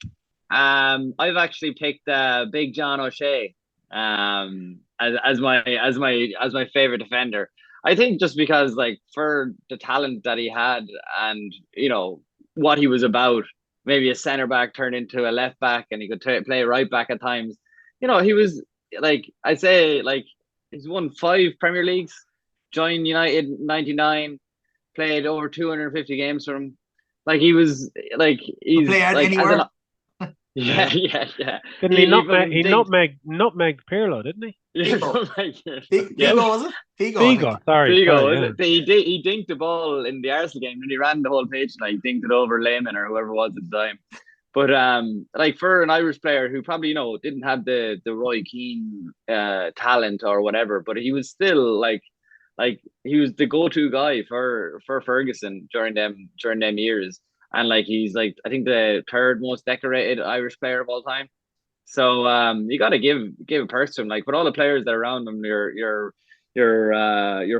[SPEAKER 3] I've actually picked Big John O'Shea as my favorite defender. I think just because, like, for the talent that he had, and, you know, what he was about, maybe a centre back turned into a left back, and he could play right back at times. You know, he was, like, I'd say, like, he's won 5 Premier Leagues, joined United in '99, played over 250 games for him. Like he was like he's
[SPEAKER 2] play
[SPEAKER 3] like
[SPEAKER 2] anywhere.
[SPEAKER 3] Yeah.
[SPEAKER 1] Didn't he nutmeg Pirlo, didn't he?
[SPEAKER 2] Figo.
[SPEAKER 3] Yeah.
[SPEAKER 2] Figo, was it?
[SPEAKER 1] Figo, sorry.
[SPEAKER 3] Figo. He dinked the ball in the Arsenal game and he ran the whole pitch and like dinked it over Lehman or whoever it was at the time. But like for an Irish player who probably, you know, didn't have the Roy Keane talent or whatever, but he was still like he was the go-to guy for Ferguson during them years. And like he's like I think the third most decorated Irish player of all time. So you got to give a purse to him. Like with all the players that are around him, your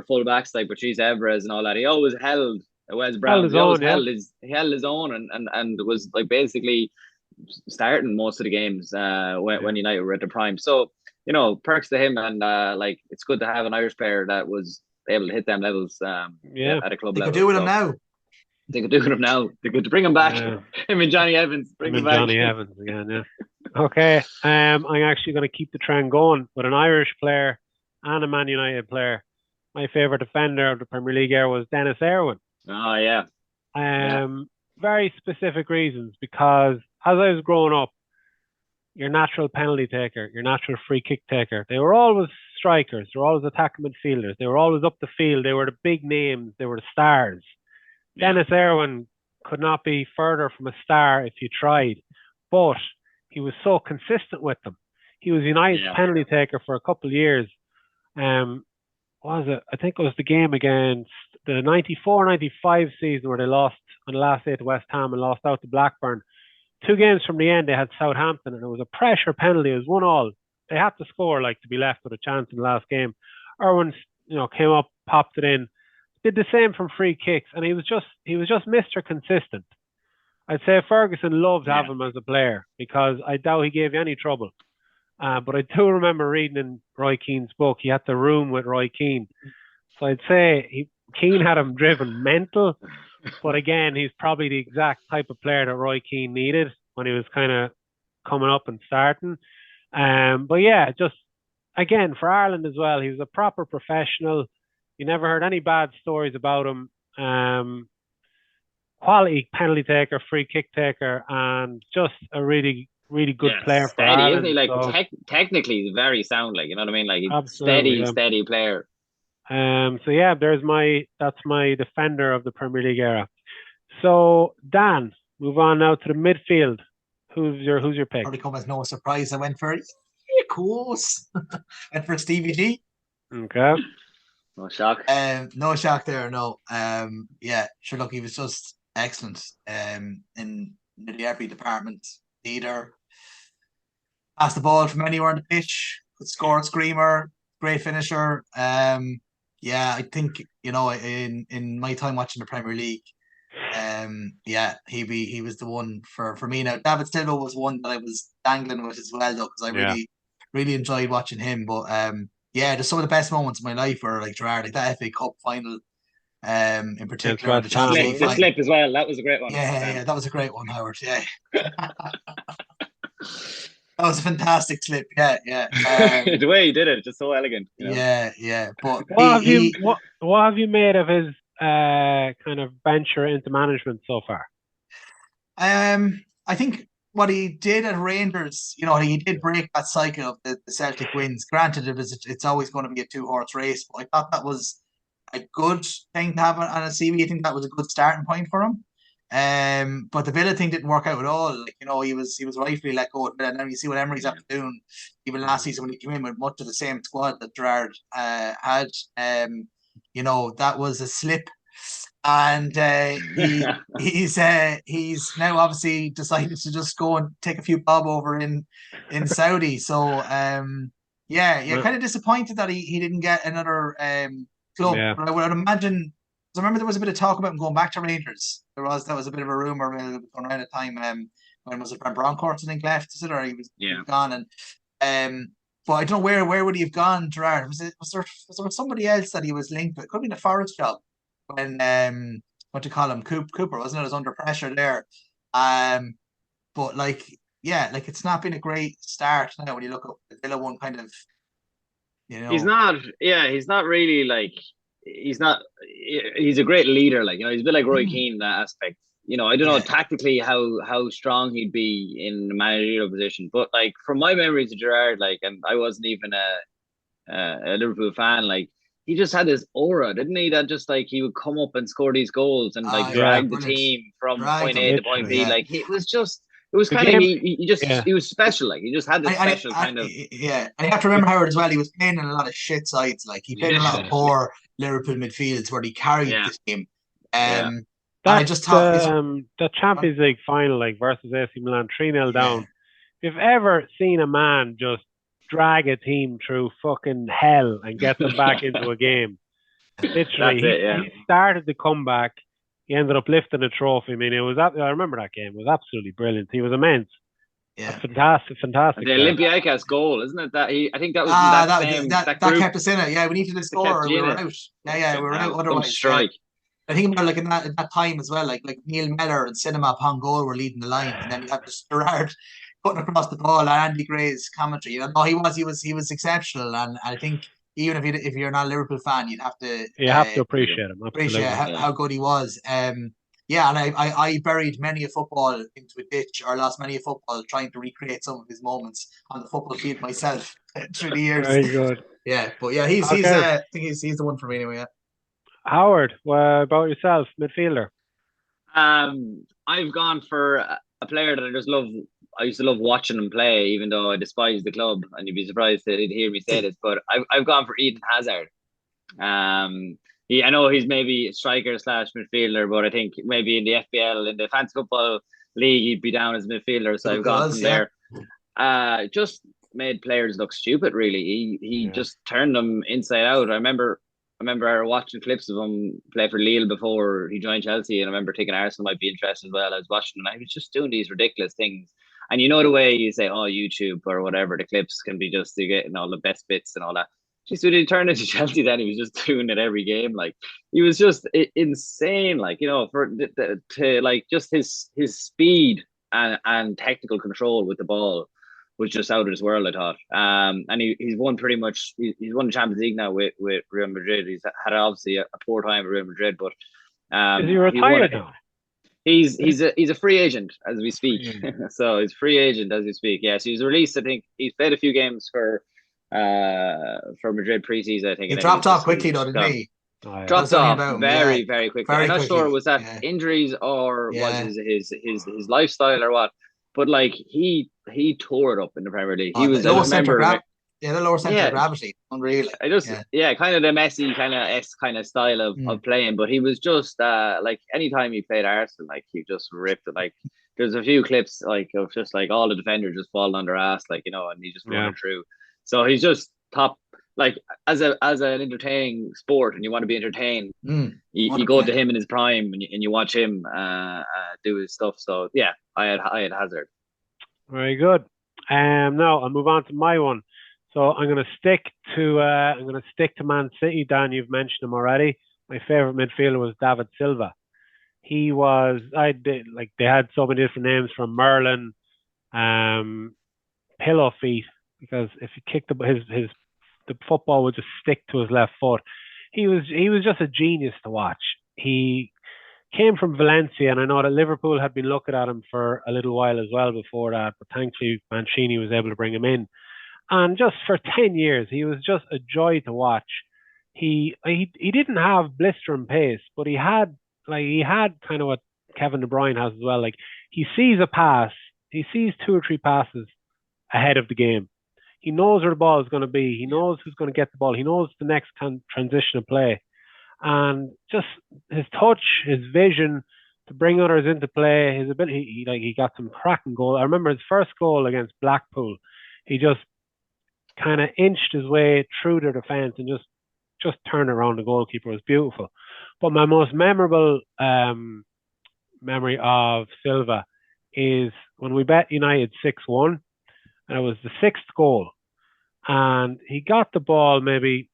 [SPEAKER 3] full backs like Patrice Evra and all that. He always held Wes Brown. He held his own and was like basically starting most of the games when United were at the prime. So you know, perks to him, and like it's good to have an Irish player that was able to hit them levels at a club level.
[SPEAKER 2] They could do with him now.
[SPEAKER 3] They could do with him now. They could bring him back. Yeah. Him and Johnny Evans. Bring him back.
[SPEAKER 1] Johnny Evans again, yeah. Okay. I'm actually going to keep the trend going with an Irish player and a Man United player. My favourite defender of the Premier League era was Dennis Irwin.
[SPEAKER 3] Oh, yeah.
[SPEAKER 1] Very specific reasons, because as I was growing up, your natural penalty taker, your natural free kick taker, they were always strikers. They were always attacking midfielders. They were always up the field. They were the big names. They were the stars. Yeah. Dennis Irwin could not be further from a star if you tried, but he was so consistent with them. He was United's penalty taker for a couple of years. Was it? I think it was the game against the 94-95 season where they lost on the last day to West Ham and lost out to Blackburn. 2 games from the end, they had Southampton, and it was a pressure penalty. It was 1-1. They had to score like to be left with a chance in the last game. Irwin, came up, popped it in. Did the same from free kicks, and he was just Mr. Consistent. I'd say Ferguson loved having him as a player because I doubt he gave you any trouble. But I do remember reading in Roy Keane's book, he had the room with Roy Keane. So I'd say Keane had him driven mental, but again, he's probably the exact type of player that Roy Keane needed when he was kind of coming up and starting. But yeah, just again for Ireland as well, he was a proper professional. You never heard any bad stories about him. Quality penalty taker, free kick taker, and just a really, really good player for Ireland.
[SPEAKER 3] Isn't he? Like technically, he's very sound. Like, you know what I mean? Like he's steady player.
[SPEAKER 1] So yeah, that's my defender of the Premier League era. So Dan, move on now to the midfield. Who's your pick?
[SPEAKER 2] Probably come as no surprise. I went for close. Went for Stevie G.
[SPEAKER 1] Okay.
[SPEAKER 3] No shock.
[SPEAKER 2] No shock there. No. Sure. Look, he was just excellent. In nearly every department, leader, pass the ball from anywhere on the pitch, could score, screamer, great finisher. I think in my time watching the Premier League, he was the one for me. Now David Silva was one that I was dangling with as well, though, because I really enjoyed watching him. But just some of the best moments of my life were like Gerrard, like that FA Cup final, in particular.
[SPEAKER 3] The slip as well. That was a great one.
[SPEAKER 2] Yeah, that was a great one, Howard. Yeah. That was a fantastic slip. Yeah.
[SPEAKER 3] The way he did it, just so elegant.
[SPEAKER 2] Yeah. But
[SPEAKER 1] what have you made of his kind of venture into management so far?
[SPEAKER 2] I think what he did at Rangers, he did break that cycle of the Celtic wins. Granted, it's always going to be a 2-horse race, but I thought that was a good thing to have on a CV. I think that was a good starting point for him. But the Villa thing didn't work out at all. Like, he was rightfully let go. And now you see what Emery's after doing. Even last season when he came in with much of the same squad that Gerrard had, that was a slip. And he's now obviously decided to just go and take a few bob over in Saudi. So kind of disappointed that he didn't get another club. Yeah. But I would imagine, because I remember there was a bit of talk about him going back to Rangers. That was a bit of a rumor going around at the time. When was it Brent Broncourt, I think, left? Is it, or he was gone? And but I don't know where would he have gone, Gerrard? Was there somebody else that he was linked with? It could have been a Forest job when what do you call him? Cooper, wasn't it? Was under pressure there. But it's not been a great start now when you look up the Villa one kind of.
[SPEAKER 3] He's not really like. He's a great leader, like, he's a bit like Roy Keane in that aspect. I don't know tactically how strong he'd be in the managerial position, but like from my memories of Gerrard, like, and I wasn't even a Liverpool fan, like he just had this aura, didn't he? That just like he would come up and score these goals and like drag the team from point A to point B. Like it was kind of he was special. Like he just had this special kind of
[SPEAKER 2] and you have to remember Howard as well. He was playing in a lot of shit sides. Like he played in a lot of poor Liverpool midfields where he carried the team. I just thought
[SPEAKER 1] the Champions League final, like versus AC Milan, 3-0 down. If you've ever seen a man just drag a team through fucking hell and get them back into a game, literally, he started the comeback. He ended up lifting the trophy. I mean, I remember that game. It was absolutely brilliant. He was immense.
[SPEAKER 2] Yeah,
[SPEAKER 1] fantastic.
[SPEAKER 3] The Olympiacos goal, isn't it? I think that was that
[SPEAKER 2] kept us in it. Yeah, we needed a score. We were out. Yeah, we were out. Otherwise,
[SPEAKER 3] strike.
[SPEAKER 2] I think about like in that time as well, like Neil Mellor and Cinema upon goal were leading the line, and then you have Gerrard cutting across the ball and Andy Gray's commentary. He was exceptional, and I think even if you're not a Liverpool fan, you have to
[SPEAKER 1] appreciate him.
[SPEAKER 2] Appreciate how good he was. And I buried many a football into a ditch, or lost many a football trying to recreate some of his moments on the football field myself through the years.
[SPEAKER 1] Very good.
[SPEAKER 2] Yeah, but yeah, he's I think he's the one for me anyway. Yeah.
[SPEAKER 1] Howard, what about yourself, midfielder?
[SPEAKER 3] I've gone for a player that I just love. I used to love watching him play, even though I despise the club, and you'd be surprised to hear me say this, but I've gone for Eden Hazard. I know he's maybe a striker / midfielder, but I think maybe in the FPL, in the fantasy football league, he'd be down as midfielder. So I've gone from there. Just made players look stupid. Really, he just turned them inside out. I remember watching clips of him play for Lille before he joined Chelsea, and I remember thinking Arsenal might be interested as well. I was watching, and I was just doing these ridiculous things. And you know the way you say, YouTube or whatever, the clips can be just to get all the best bits and all that. Just when he turned into Chelsea, then he was just doing it every game. Like he was just insane. Like to like just his speed and technical control with the ball was just out of this world, I thought. And he's won pretty much. He's won the Champions League now with Real Madrid. He's had obviously a poor time at Real Madrid, but
[SPEAKER 1] is he retired now?
[SPEAKER 3] He's a free agent as we speak. So he's free agent as we speak. Yeah, so he's released. I think he's played a few games for Madrid preseason. I think
[SPEAKER 2] he dropped off quickly though, didn't he?
[SPEAKER 3] Dropped off very quickly. I'm not sure was that injuries or was his lifestyle or what. But like he tore it up in the Premier League. He was the lower center
[SPEAKER 2] of gravity. Unreal.
[SPEAKER 3] I just kind of the Messi kind of style of playing. But he was just like anytime he played Arsenal, like he just ripped it. Like there's a few clips like of just like all the defenders just falling on their ass, like and he just running through. So he's just top. Like as an entertaining sport, and you want to be entertained, you go to him in his prime, and you watch him do his stuff. So yeah, I had Hazard.
[SPEAKER 1] Very good. Now I'll move on to my one. So I'm going to stick to Man City. Dan, you've mentioned him already. My favorite midfielder was David Silva. They had so many different names, from Merlin, pillow feet, because if you kicked the football would just stick to his left foot. He was just a genius to watch. He came from Valencia, and I know that Liverpool had been looking at him for a little while as well before that, but thankfully Mancini was able to bring him in. And just for 10 years, he was just a joy to watch. He didn't have blistering pace, but he had kind of what Kevin De Bruyne has as well. Like he sees a pass, he sees 2 or 3 passes ahead of the game. He knows where the ball is going to be. He knows who's going to get the ball. He knows the next transition of play. And just his touch, his vision to bring others into play, his ability, he got some cracking goal. I remember his first goal against Blackpool. He just kind of inched his way through the defence and just turned around the goalkeeper. It was beautiful. But my most memorable memory of Silva is when we bet United 6-1. And it was the 6th goal. And he got the ball maybe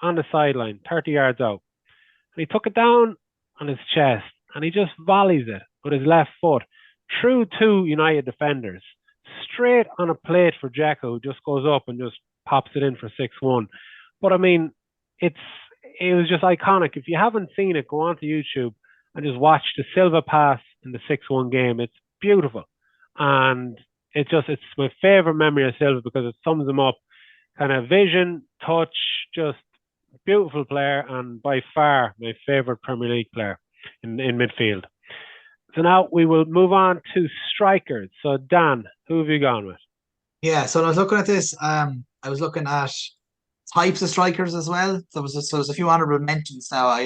[SPEAKER 1] on the sideline, 30 yards out. And he took it down on his chest, and he just volleys it with his left foot through 2 United defenders, straight on a plate for Dzeko, who just goes up and just pops it in for 6-1. But I mean, it was just iconic. If you haven't seen it, go onto YouTube and just watch the Silva pass in the 6-1 game. It's beautiful, and it's my favorite memory of Silva because it sums him up. Kind of vision, touch, just beautiful player, and by far my favorite Premier League player in midfield. So now we will move on to strikers. So Dan, who have you gone with?
[SPEAKER 2] Yeah, so when I was looking at this, I was looking at types of strikers as well. There's a few honourable mentions now.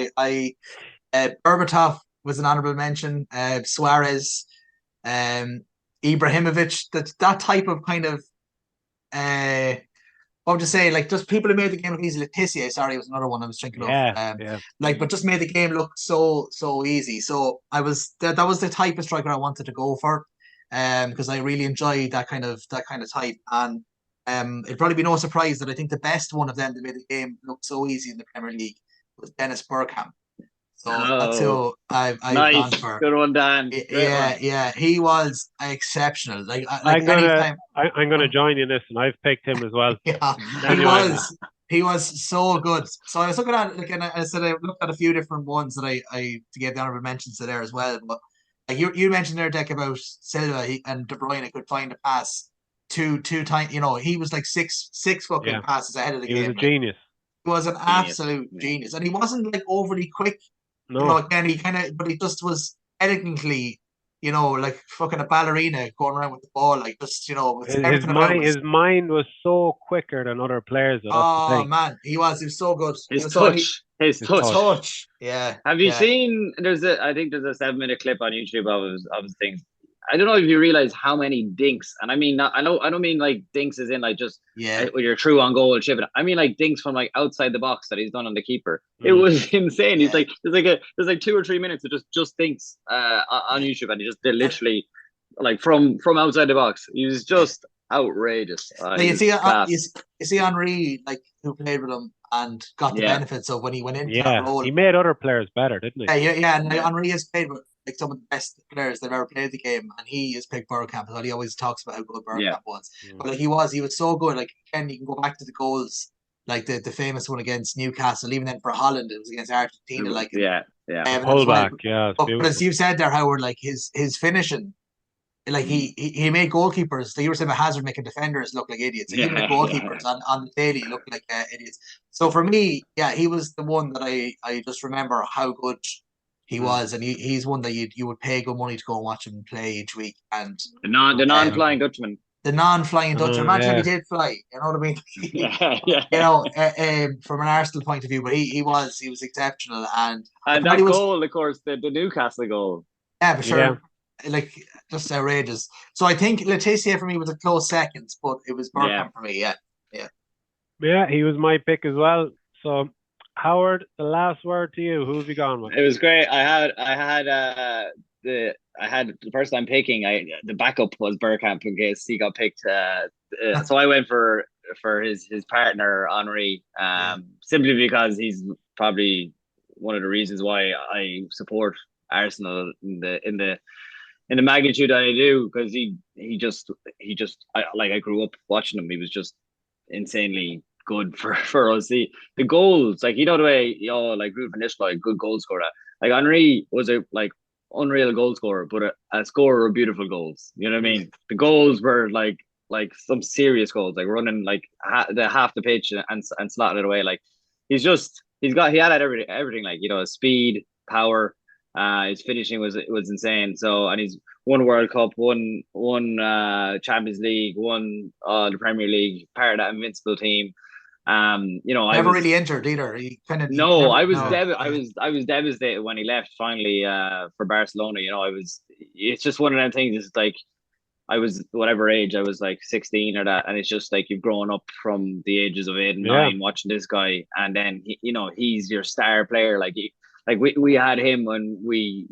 [SPEAKER 2] Berbatov was an honourable mention. Suarez, Ibrahimovic. That type of kind of what would you say? Like just people who made the game look easy. Letitia, sorry, was another one I was thinking of. But just made the game look so easy. So that was the type of striker I wanted to go for, because I really enjoyed that kind of type. And it'd probably be no surprise that I think the best one of them that made the game look so easy in the Premier League was Dennis Bergkamp. So that's who I've gone for.
[SPEAKER 3] Good one, Dan.
[SPEAKER 2] Yeah, he was exceptional.
[SPEAKER 1] I'm gonna join you in this, and I've picked him as well.
[SPEAKER 2] Yeah, he was so good. So I was looking at and I said I looked at a few different ones that I to give the honourable mentions to there as well. But you mentioned there, Deck, about Silva and De Bruyne could find a pass two times. He was like six fucking passes ahead of the game.
[SPEAKER 1] He was a genius.
[SPEAKER 2] He was an absolute genius, and he wasn't like overly quick.
[SPEAKER 1] No.
[SPEAKER 2] Again, but he just was elegantly, like fucking a ballerina going around with the ball, like just,
[SPEAKER 1] his mind was so quicker than other players.
[SPEAKER 2] Oh man, he was so good.
[SPEAKER 3] His touch.
[SPEAKER 2] Yeah.
[SPEAKER 3] Have you seen? I think there's a 7-minute clip on YouTube of his things. I don't know if you realize how many dinks, and I mean, I don't mean like dinks as in like just with your true on goal chip. I mean like dinks from like outside the box that he's done on the keeper. It was insane. He's like there's like 2 or 3 minutes of just dinks on YouTube, and he just did literally like from outside the box. He was just outrageous.
[SPEAKER 2] You see Henry, like, who played with him and got the benefits of when he went into that role.
[SPEAKER 1] He made other players better, didn't he?
[SPEAKER 2] And Henry has played with like some of the best players that have ever played the game, and he has picked Bergkamp as well. He always talks about how good Bergkamp was. But like he was so good. Like again, you can go back to the goals, like the famous one against Newcastle. Even then for Holland, it was against Argentina. Like
[SPEAKER 1] pullback,
[SPEAKER 2] but as you said there, Howard, like his finishing. Like he made goalkeepers. Like you were saying about Hazard making defenders look like idiots. Like, he made goalkeepers on the daily look like idiots. So for me, he was the one that I just remember how good he was, and he's one that you would pay good money to go and watch him play each week. And
[SPEAKER 3] the non-flying Dutchman.
[SPEAKER 2] The non-flying Dutchman. Imagine if he did fly. You know what I mean? From an Arsenal point of view, but he was exceptional, and
[SPEAKER 3] that goal, of course, the Newcastle goal.
[SPEAKER 2] Yeah, for sure. Like just outrageous. So I think Letitia for me was a close second, but it was Bergkamp for me.
[SPEAKER 1] Yeah, he was my pick as well. So Howard, the last word to you. Who have you gone with?
[SPEAKER 3] It was great. I had the person I'm picking. The backup was Bergkamp in case he got picked. So I went for his partner Henry, simply because he's probably one of the reasons why I support Arsenal in the magnitude that I do, because I grew up watching him. He was just insanely good for us. The goals, like, the way, like Ruud van Nistelrooy, good goal scorer. Like Henry was a unreal goal scorer, but a scorer of beautiful goals. You know what I mean? The goals were like some serious goals, like running like half the pitch and slotting it away. Like he had everything, like, speed, power. His finishing was insane. So, and he's won World Cup, won Champions League, won the Premier League, part of that invincible team.
[SPEAKER 2] Never really entered either.
[SPEAKER 3] I was devastated when he left finally for Barcelona. It's just one of them things. It's like I was whatever age I was, like 16 or that, and it's just like you've grown up from the ages of 8 and 9 watching this guy, and then he's your star player. Like we had him when we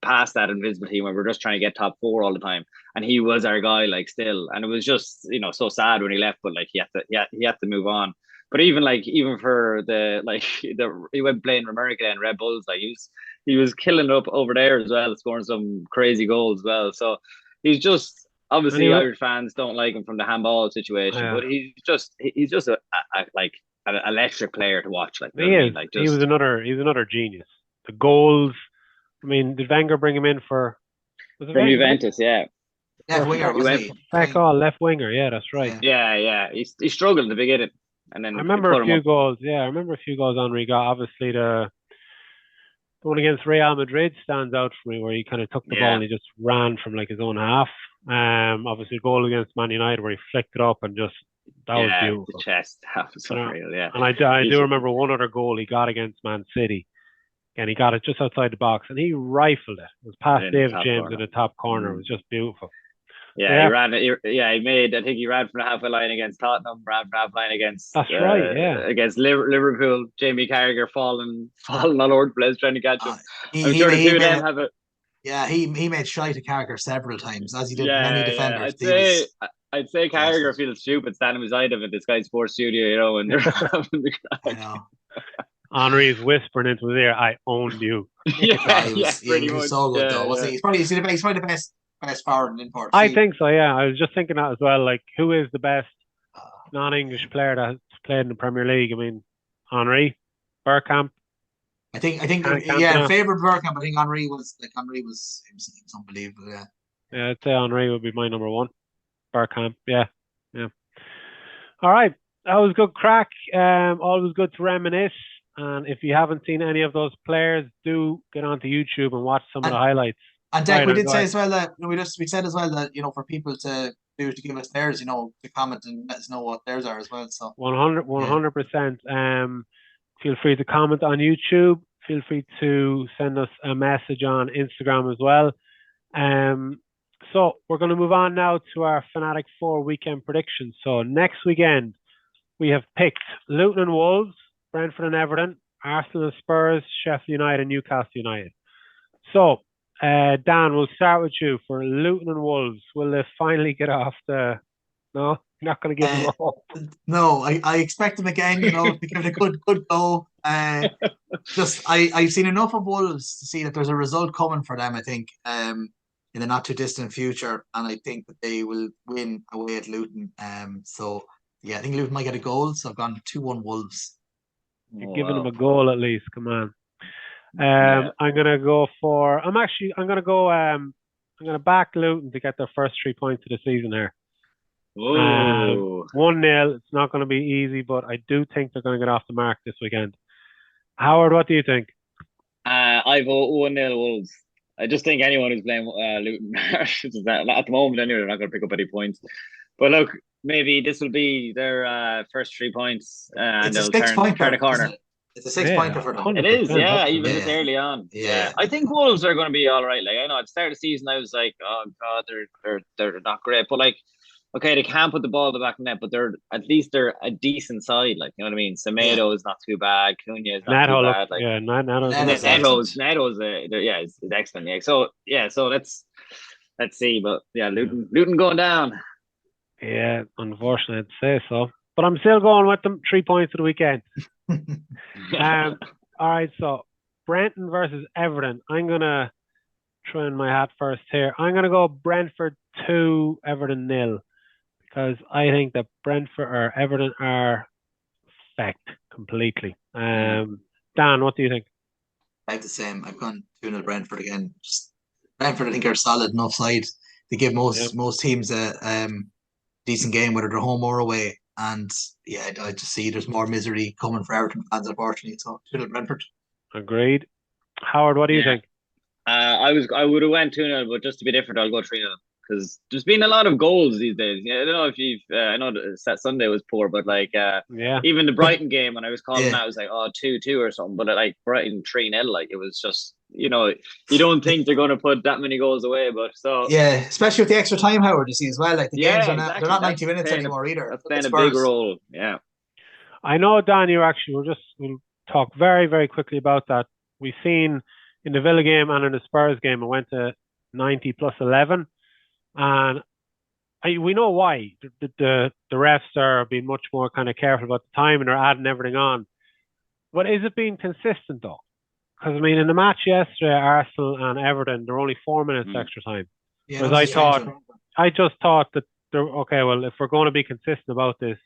[SPEAKER 3] passed that invincible team, where we're just trying to get top 4 all the time, and he was our guy, like, still. And it was just so sad when he left, but like he had to move on. But even for he went playing America and Red Bulls, like he was killing it up over there as well, scoring some crazy goals as well. So he's just, obviously Irish fans don't like him from the handball situation, but he's just an electric player to watch. Like,
[SPEAKER 1] he was another genius. The goals
[SPEAKER 3] I
[SPEAKER 1] mean, did Wenger bring him in for?
[SPEAKER 3] Was it from Juventus? Yeah.
[SPEAKER 2] Left winger, wasn't he?
[SPEAKER 1] Left winger. Yeah, that's right.
[SPEAKER 3] Yeah. He struggled in the beginning, and then
[SPEAKER 1] I remember a few goals. Yeah, I remember a few goals Henry got. Obviously, the one against Real Madrid stands out for me, where he kind of took the ball and he just ran from like his own half. Obviously, goal against Man United where he flicked it up and just was beautiful.
[SPEAKER 3] The chest, that was unreal. Yeah,
[SPEAKER 1] and I do remember one other goal he got against Man City, and he got it just outside the box, and he rifled it. It was past David James in the top corner. It was just beautiful.
[SPEAKER 3] Yeah, he ran. He made. I think he ran from the halfway line against Tottenham. Ran from the half line against.
[SPEAKER 1] That's right. Yeah.
[SPEAKER 3] Against Liverpool, Jamie Carragher falling all over the place trying to catch him. I'm sure the two of them have it.
[SPEAKER 2] Yeah, he made shy to Carragher several times, as he did many defenders.
[SPEAKER 3] I'd say Carragher feels stupid standing beside him at the Sky Sports studio, and they're having the crack.
[SPEAKER 2] I know.
[SPEAKER 1] Henry's whispering into his ear, "I owned you."
[SPEAKER 2] He was so good though, wasn't he? He's probably the best forward in import.
[SPEAKER 1] I think so, yeah. I was just thinking that as well. Like, who is the best non-English player that's played in the Premier League? I mean, Henry, Bergkamp.
[SPEAKER 2] I think, in favour of Bergkamp. I think Henry was unbelievable.
[SPEAKER 1] Yeah, I'd say Henry would be my number one. Bergkamp, yeah. All right, that was good crack. Always good to reminisce. And if you haven't seen any of those players, do get onto YouTube and watch some of the highlights.
[SPEAKER 2] And Deck, we did say as well that we said as well that for people to give us theirs, to comment and let us know what theirs are as well. So
[SPEAKER 1] 100%. Feel free to comment on YouTube. Feel free to send us a message on Instagram as well. So we're going to move on now to our Fanatic 4 weekend predictions. So next weekend we have picked Luton and Wolves, Brentford and Everton, Arsenal and Spurs, Sheffield United and Newcastle United. So Dan, we'll start with you for Luton and Wolves. Will they finally get off the? No, you're not going to give them up.
[SPEAKER 2] No, I expect them again. To give it a good go. I've seen enough of Wolves to see that there's a result coming for them. I think in the not too distant future, and I think that they will win away at Luton. So I think Luton might get a goal. So I've gone 2-1 Wolves.
[SPEAKER 1] You're giving them a goal at least. Come on. I'm gonna go for. I'm gonna back Luton to get their first 3 points of the season here. 1-0. It's not going to be easy, but I do think they're going to get off the mark this weekend. Howard, what do you think?
[SPEAKER 3] I vote 1-0 Wolves. I just think anyone who's playing Luton at the moment anyway, they're not going to pick up any points. But look, maybe this will be their first 3 points, and they'll turn the corner.
[SPEAKER 2] It's a 6-pointer for them.
[SPEAKER 3] It is, even this early on. Yeah, I think Wolves are going to be all right. Like, I know at the start of the season, I was like, oh god, they're not great, but like, okay, they can't put the ball in the back of the net, but they're a decent side. Like, you know what I mean? Semedo is not too bad. Cunha is not too bad. Like, Neto's is excellent. Yeah, so let's see. But Luton going down.
[SPEAKER 1] Yeah, unfortunately, I'd say so. But I'm still going with them. 3 points of the weekend. All right, so Brentford versus Everton. I'm gonna try in my hat first here. I'm gonna go Brentford 2, Everton 0, because I think that Brentford or Everton are fecked completely. Dan, what do you think?
[SPEAKER 2] I think the same. I've gone 2-0 Brentford again. Brentford, I think, are a solid enough side. They give most teams a decent game, whether they're home or away. And I just see there's more misery coming for Everton fans, unfortunately. So 2-0 Brentford.
[SPEAKER 1] Agreed. Howard, what do you think?
[SPEAKER 3] I would have went 2-0, but just to be different, I'll go 3-0. Because there's been a lot of goals these days. I don't know if you've. I know that Sunday was poor, but like, even the Brighton game when I was calling that, I was like, 2-2 or something. But like Brighton 3-0, like it was just, you don't think they're going to put that many goals away, but so
[SPEAKER 2] especially with the extra time, Howard, you see as well. Like the games are not, they're not 90 minutes anymore either.
[SPEAKER 3] That's playing a big role. Yeah.
[SPEAKER 1] I know, Dan. We'll talk very, very quickly about that. We've seen in the Villa game and in the Spurs game, it went to 90 plus 11. And we know why. The refs are being much more kind of careful about the time and they're adding everything on. But is it being consistent though? Because I mean, in the match yesterday, Arsenal and Everton, there were only 4 minutes extra time. Whereas I just thought that if we're going to be consistent about this,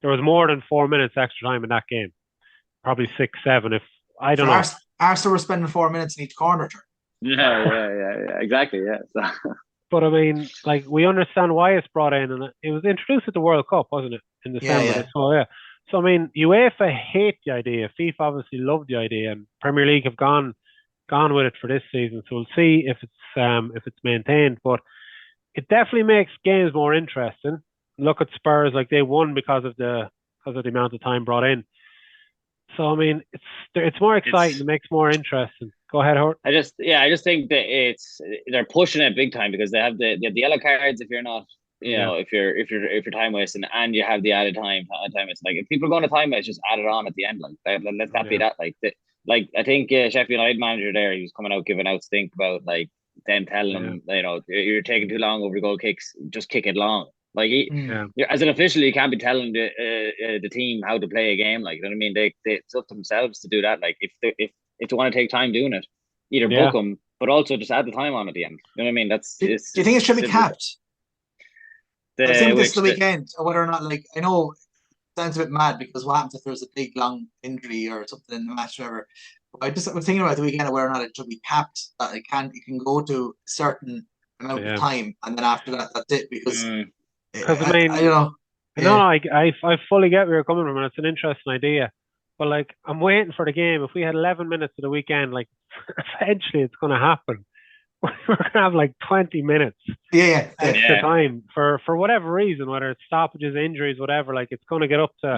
[SPEAKER 1] there was more than 4 minutes extra time in that game. Probably 6, 7. If I don't know.
[SPEAKER 2] Arsenal were spending 4 minutes in each corner turn.
[SPEAKER 3] Yeah, exactly. Yeah. So.
[SPEAKER 1] But I mean, like, we understand why it's brought in, and it was introduced at the World Cup, wasn't it, in December?
[SPEAKER 2] Yeah.
[SPEAKER 1] So I mean, UEFA hate the idea. FIFA obviously loved the idea, and Premier League have gone with it for this season. So we'll see if it's maintained. But it definitely makes games more interesting. Look at Spurs, like they won because of the amount of time brought in. So I mean, it's more exciting. It makes more interesting. Go ahead, Howard.
[SPEAKER 3] I just think that they're pushing it big time because they have the yellow cards if you're not, if you're time wasting, and you have the added time waste. Like if people are going to time waste, just add it on at the end. Like let's not be that. Like I think Sheffield United manager there, he was coming out giving out stink about like them telling them, you're taking too long over goal kicks, just kick it long. Like as an official, you can't be telling the team how to play a game. Like, you know what I mean? They it's up to themselves to do that. Like if they want to take time doing it, either book them, but also just add the time on at the end. You know what I mean?
[SPEAKER 2] Do you think it should be capped? I think this the weekend, or whether or not, like, I know it sounds a bit mad because what happens if there's a big long injury or something in the match, or whatever. I was thinking about the weekend of whether or not it should be capped, that it can go to a certain amount of time, and then after that, that's it. Because
[SPEAKER 1] I mean, I fully get where you're coming from, and it's an interesting idea. But like, I'm waiting for the game. If we had 11 minutes of the weekend, like, eventually it's going to happen. We're going to have like 20 minutes extra time for whatever reason, whether it's stoppages, injuries, whatever. Like, it's going to get up to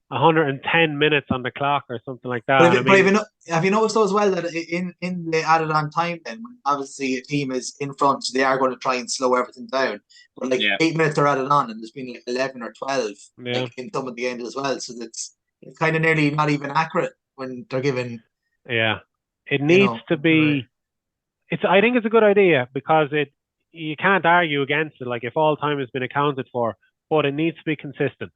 [SPEAKER 1] 110 minutes on the clock or something like that.
[SPEAKER 2] But have you noticed though as well that in the added on time, then obviously a team is in front, so they are going to try and slow everything down. But like 8 minutes are added on, and there's been like 11 or 12 like in some of the end as well. So it's kind of nearly not even accurate when they're given.
[SPEAKER 1] Yeah, it needs to be. I think it's a good idea because you can't argue against it. Like, if all time has been accounted for, but it needs to be consistent.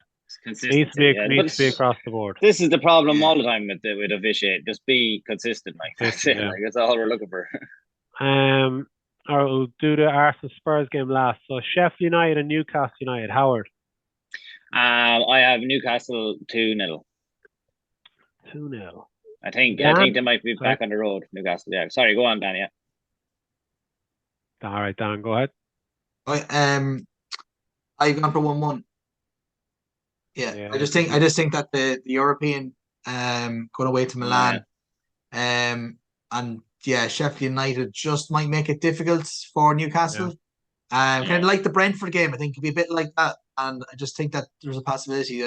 [SPEAKER 1] It needs to be across the board.
[SPEAKER 3] This is the problem all the time with officiate. Just be consistent. Like, that's it. Like, that's all we're looking for.
[SPEAKER 1] All right, we'll do the Arsenal Spurs game last. So Sheffield United and Newcastle United. Howard.
[SPEAKER 3] I have Newcastle 2-0.
[SPEAKER 1] 2-0.
[SPEAKER 3] I think they might be back on the road. Newcastle. Yeah. Sorry, go on, Dan. Yeah.
[SPEAKER 1] All right, Dan, go ahead.
[SPEAKER 2] I've gone for 1-1. Yeah, I just think that the European going away to Milan, and Sheffield United just might make it difficult for Newcastle. Kind of like the Brentford game, I think could be a bit like that, and I just think that there's a possibility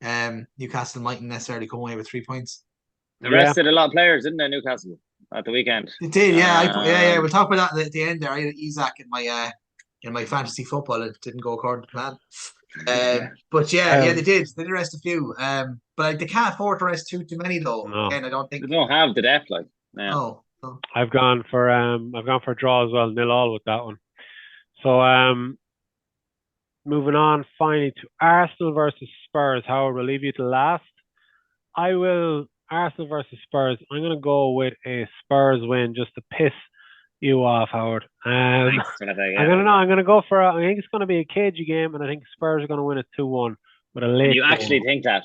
[SPEAKER 2] that Newcastle mightn't necessarily come away with 3 points.
[SPEAKER 3] They rested a lot of players, didn't they, Newcastle, at the weekend?
[SPEAKER 2] They did, yeah. We'll talk about that at the end there. I had Isaac in my fantasy football. It didn't go according to plan. But they did rest a few. But they can't afford to rest too many though.
[SPEAKER 1] No.
[SPEAKER 2] Again, I don't think
[SPEAKER 3] they don't have the depth. Like,
[SPEAKER 2] no.
[SPEAKER 1] I've gone for a draw as well, 0-0 with that one. So moving on finally to Arsenal versus Spurs. Howard, we'll leave you to last. I will Arsenal versus Spurs. I'm going to go with a Spurs win just to piss you off, Howard. I'm going to go for I think it's going to be a cagey game, and I think Spurs are going to win it 2-1 with a late.
[SPEAKER 3] You actually think that?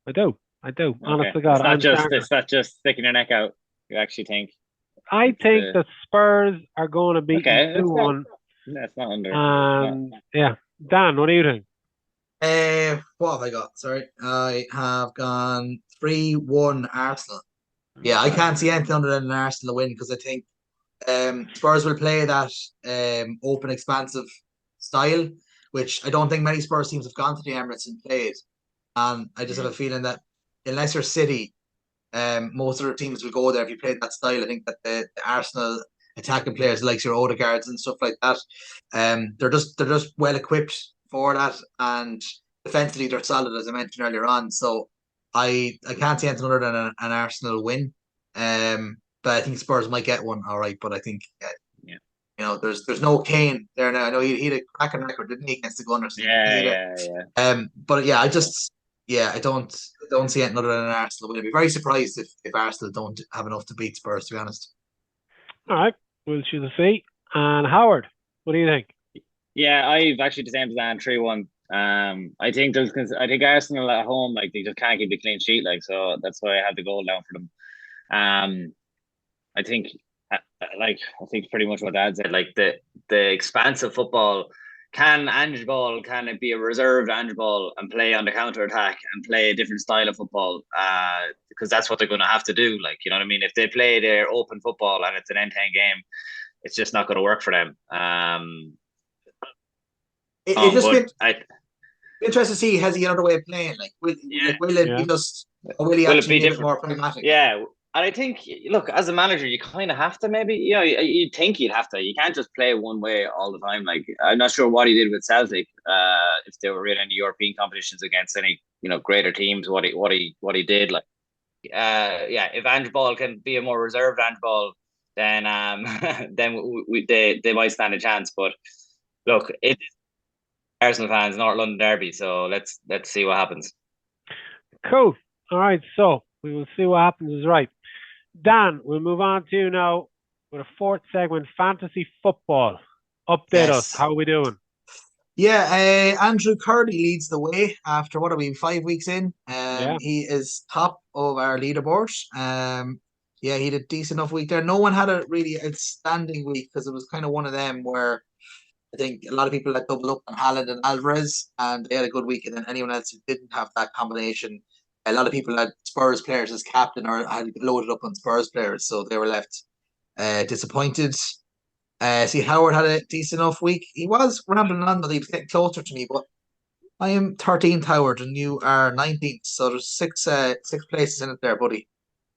[SPEAKER 1] I do.
[SPEAKER 3] Okay.
[SPEAKER 1] Honest to God,
[SPEAKER 3] it's not just sticking your neck out. You actually think?
[SPEAKER 1] I think that Spurs are going to beat 2-1.
[SPEAKER 3] That's not under.
[SPEAKER 1] Yeah, Dan, what do you think?
[SPEAKER 2] What have I got? Sorry, I have gone 3-1 Arsenal. Yeah, I can't see anything other than an Arsenal win because I think Spurs will play that open, expansive style, which I don't think many Spurs teams have gone to the Emirates and played. And I just have a feeling that unless you're City, most of the teams will go there if you play that style. I think that the Arsenal attacking players like your Odegaards and stuff like that, they're just well equipped for that, and defensively they're solid, as I mentioned earlier on. So I can't see anything other than an Arsenal win. But I think Spurs might get one, all right. But I think there's no Kane there now. I know he had a cracking record, didn't he, against the Gunners?
[SPEAKER 3] Yeah.
[SPEAKER 2] But yeah, I don't see anything other than an Arsenal win. I'd be very surprised if Arsenal don't have enough to beat Spurs, to be honest.
[SPEAKER 1] All right, we'll choose a seat. And Howard, what do you think?
[SPEAKER 3] Yeah, I've actually the same as Dan, 3-1. I think Arsenal at home, like, they just can't keep the clean sheet, like, so that's why I have the goal down for them. I think, I think pretty much what Dad said. Like the expanse of football. Can Ange Ball, can it be a reserved Ange Ball and play on the counter attack and play a different style of football? Because that's what they're going to have to do. Like, you know what I mean? If they play their open football and it's an end-to-end game, it's just not going to work for them.
[SPEAKER 2] It's just been interesting to see, has he another way of playing? Like, will it be just, or will he actually be a bit more pragmatic?
[SPEAKER 3] Yeah. And I think, look, as a manager, you kind of have to maybe, you think you'd have to. You can't just play one way all the time. Like, I'm not sure what he did with Celtic, if they were in any European competitions against any, greater teams, what he did. Like, if Ange Ball can be a more reserved Ange Ball, then they might stand a chance. But look, it is Arsenal fans, North London derby, so let's see what happens.
[SPEAKER 1] Cool. All right, so we will see what happens. Is right. Dan, we'll move on to you now with a fourth segment, fantasy football. Update us. How are we doing?
[SPEAKER 2] Yeah, Andrew Curley leads the way after, 5 weeks in? He is top of our leaderboard. He had a decent enough week there. No one had a really outstanding week because it was kind of one of them where I think a lot of people had double up on Haaland and Alvarez, and they had a good week. And then anyone else who didn't have that combination, a lot of people had Spurs players as captain or had loaded up on Spurs players, so they were left disappointed. See, Howard had a decent enough week. He was rambling on, but he was getting closer to me. But I am 13th, Howard, and you are 19th. So there's six places in it there, buddy.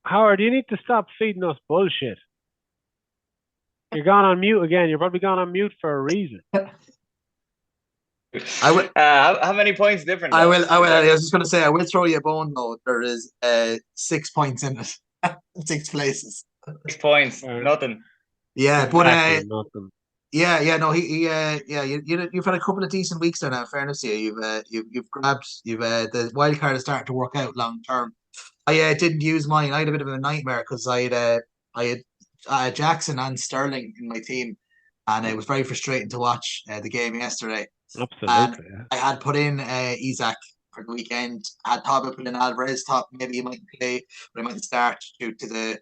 [SPEAKER 1] Howard, you need to stop feeding us bullshit. You're gone on mute again. You're probably gone on mute for a reason.
[SPEAKER 2] I will.
[SPEAKER 3] How many points different?
[SPEAKER 2] I will. I was just going to say, I will throw you a bone though. There is 6 points in it. 6 places.
[SPEAKER 3] 6 points. Nothing.
[SPEAKER 2] Yeah,
[SPEAKER 1] exactly,
[SPEAKER 2] but
[SPEAKER 1] nothing.
[SPEAKER 2] You've had a couple of decent weeks there now. In fairness to you, you've grabbed. The wild card is starting to work out long term. I didn't use mine. I had a bit of a nightmare because I had Jackson and Sterling in my team, and it was very frustrating to watch the game yesterday.
[SPEAKER 1] Absolutely.
[SPEAKER 2] I had put in Isaac for the weekend. I had thought about putting in Alvarez. Thought maybe he might play, but he might start due to the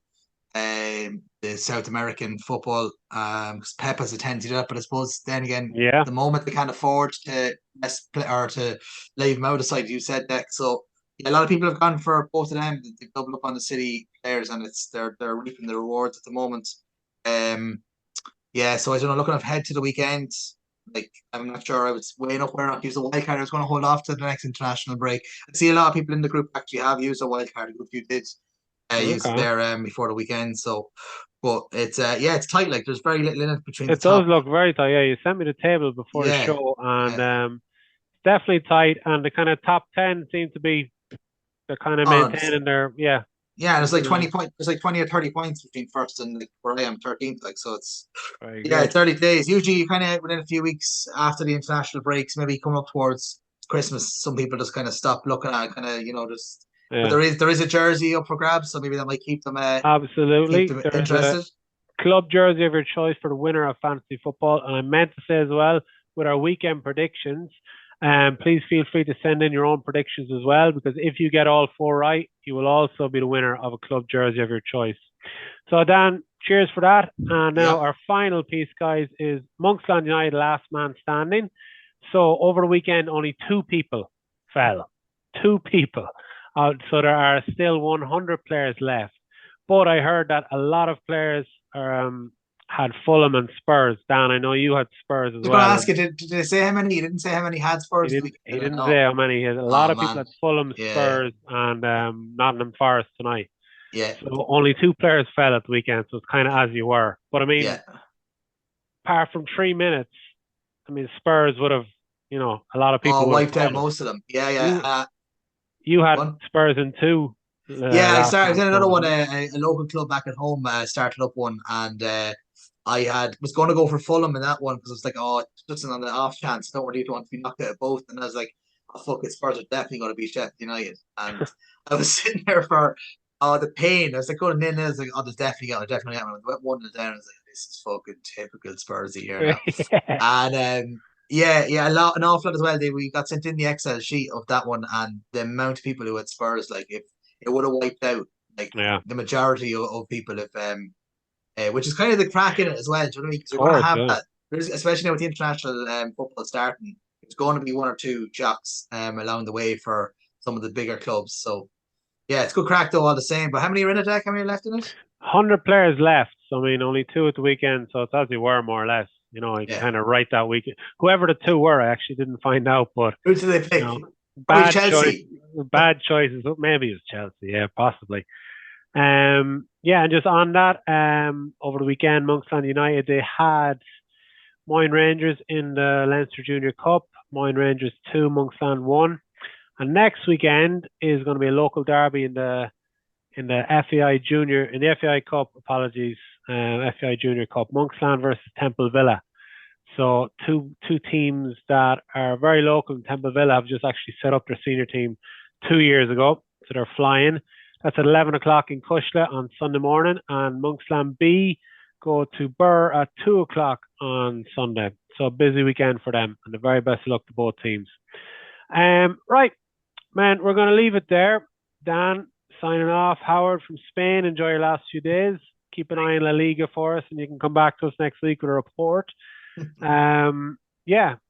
[SPEAKER 2] South American football. Because Pep has a tendency to do that, but I suppose then again, the moment they can't afford to to leave him out of sight, you said that. So a lot of people have gone for both of them. They've doubled up on the City players, and they're reaping the rewards at the moment. So I don't know. Looking ahead to the weekend, like I'm not sure. I was weighing up where not use a wild card. I was going to hold off to the next international break. I see a lot of people in the group actually have used a wild card. A good few did use it there before the weekend. So, but it's it's tight. Like there's very little in it between.
[SPEAKER 1] It does look very tight. Yeah, you sent me the table before the show, and definitely tight. And the kind of top 10 seem to be they're kind of maintaining their
[SPEAKER 2] Yeah, and it's like 20 points. There's like 20 or 30 points between first and like where I am 13th. Like so, it's it's early days. Usually, you kind of within a few weeks after the international breaks, maybe coming up towards Christmas, some people just kind of stop looking at it, kind of just. But there is a jersey up for grabs, so maybe that might keep them
[SPEAKER 1] absolutely
[SPEAKER 2] keep them interested.
[SPEAKER 1] Club jersey of your choice for the winner of fantasy football, and I meant to say as well with our weekend predictions. Please feel free to send in your own predictions as well, because if you get all 4 right, you will also be the winner of a club jersey of your choice. So Dan, cheers for that. And now our final piece, guys, is Monksland United last man standing. So over the weekend, only 2 people fell. 2 people. So there are still 100 players left. But I heard that a lot of players had Fulham and Spurs. Dan, I know you had Spurs as well.
[SPEAKER 2] I was going to ask you, did they say how many? He didn't say how many had Spurs.
[SPEAKER 1] He didn't say how many. He had a lot of people had Fulham, Spurs, and Nottingham Forest tonight.
[SPEAKER 2] Yeah.
[SPEAKER 1] So only 2 players fell at the weekend, so it's kind of as you were. But I mean, apart from 3 minutes, I mean, Spurs would have, a lot of people
[SPEAKER 2] wiped out most of them.
[SPEAKER 1] You had Spurs in 2.
[SPEAKER 2] I started another one. A local club back at home started up one, and I was going to go for Fulham in that one because I was like, just on the off chance, don't really want to be knocked out of both. And I was like, fuck it, Spurs are definitely going to beat Sheffield United. And I was sitting there for the pain. I was like going in, I was like, there's definitely going to happen. I went 1-0 down. I was like, this is fucking typical Spursy here now. And an awful lot as well. We got sent in the Excel sheet of that one, and the amount of people who had Spurs, like if it would have wiped out Like the majority of people, if which is kind of the crack in it as well. Do you know what I mean? Because you're going to have that. Especially now with the international football starting, it's going to be one or two shocks along the way for some of the bigger clubs. So yeah, it's good crack though all the same. But how many are in it, How many are left in it?
[SPEAKER 1] 100 players left. So I mean, only 2 at the weekend. So it's as they were more or less. You know, you can kind of write that weekend. Whoever the 2 were, I actually didn't find out. But
[SPEAKER 2] who did they pick?
[SPEAKER 1] You know, bad choices. Maybe it was Chelsea. Yeah, possibly. And just on that, over the weekend, Monksland United, they had Moyne Rangers in the Leinster Junior Cup. Moyne Rangers 2, Monksland 1. And next weekend is going to be a local derby in the FAI Cup. Apologies, FAI Junior Cup. Monksland versus Temple Villa. So two teams that are very local. Temple Villa have just actually set up their senior team 2 years ago, so they're flying. That's at 11 o'clock in Cushla on Sunday morning, and Monksland B go to Burr at 2 o'clock on Sunday. So a busy weekend for them, and the very best of luck to both teams. Right, man, we're going to leave it there. Dan, signing off. Howard from Spain, enjoy your last few days. Keep an eye on La Liga for us, and you can come back to us next week with a report.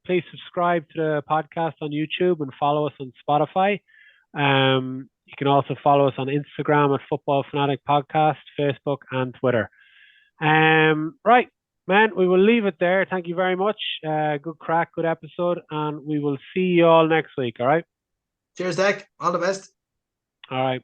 [SPEAKER 1] Please subscribe to the podcast on YouTube and follow us on Spotify. You can also follow us on Instagram at Football Fanatic Podcast, Facebook, and Twitter. Right, man, we will leave it there. Thank you very much. Good crack, good episode, and we will see you all next week. All right.
[SPEAKER 2] Cheers, Deck. All the best.
[SPEAKER 1] All right.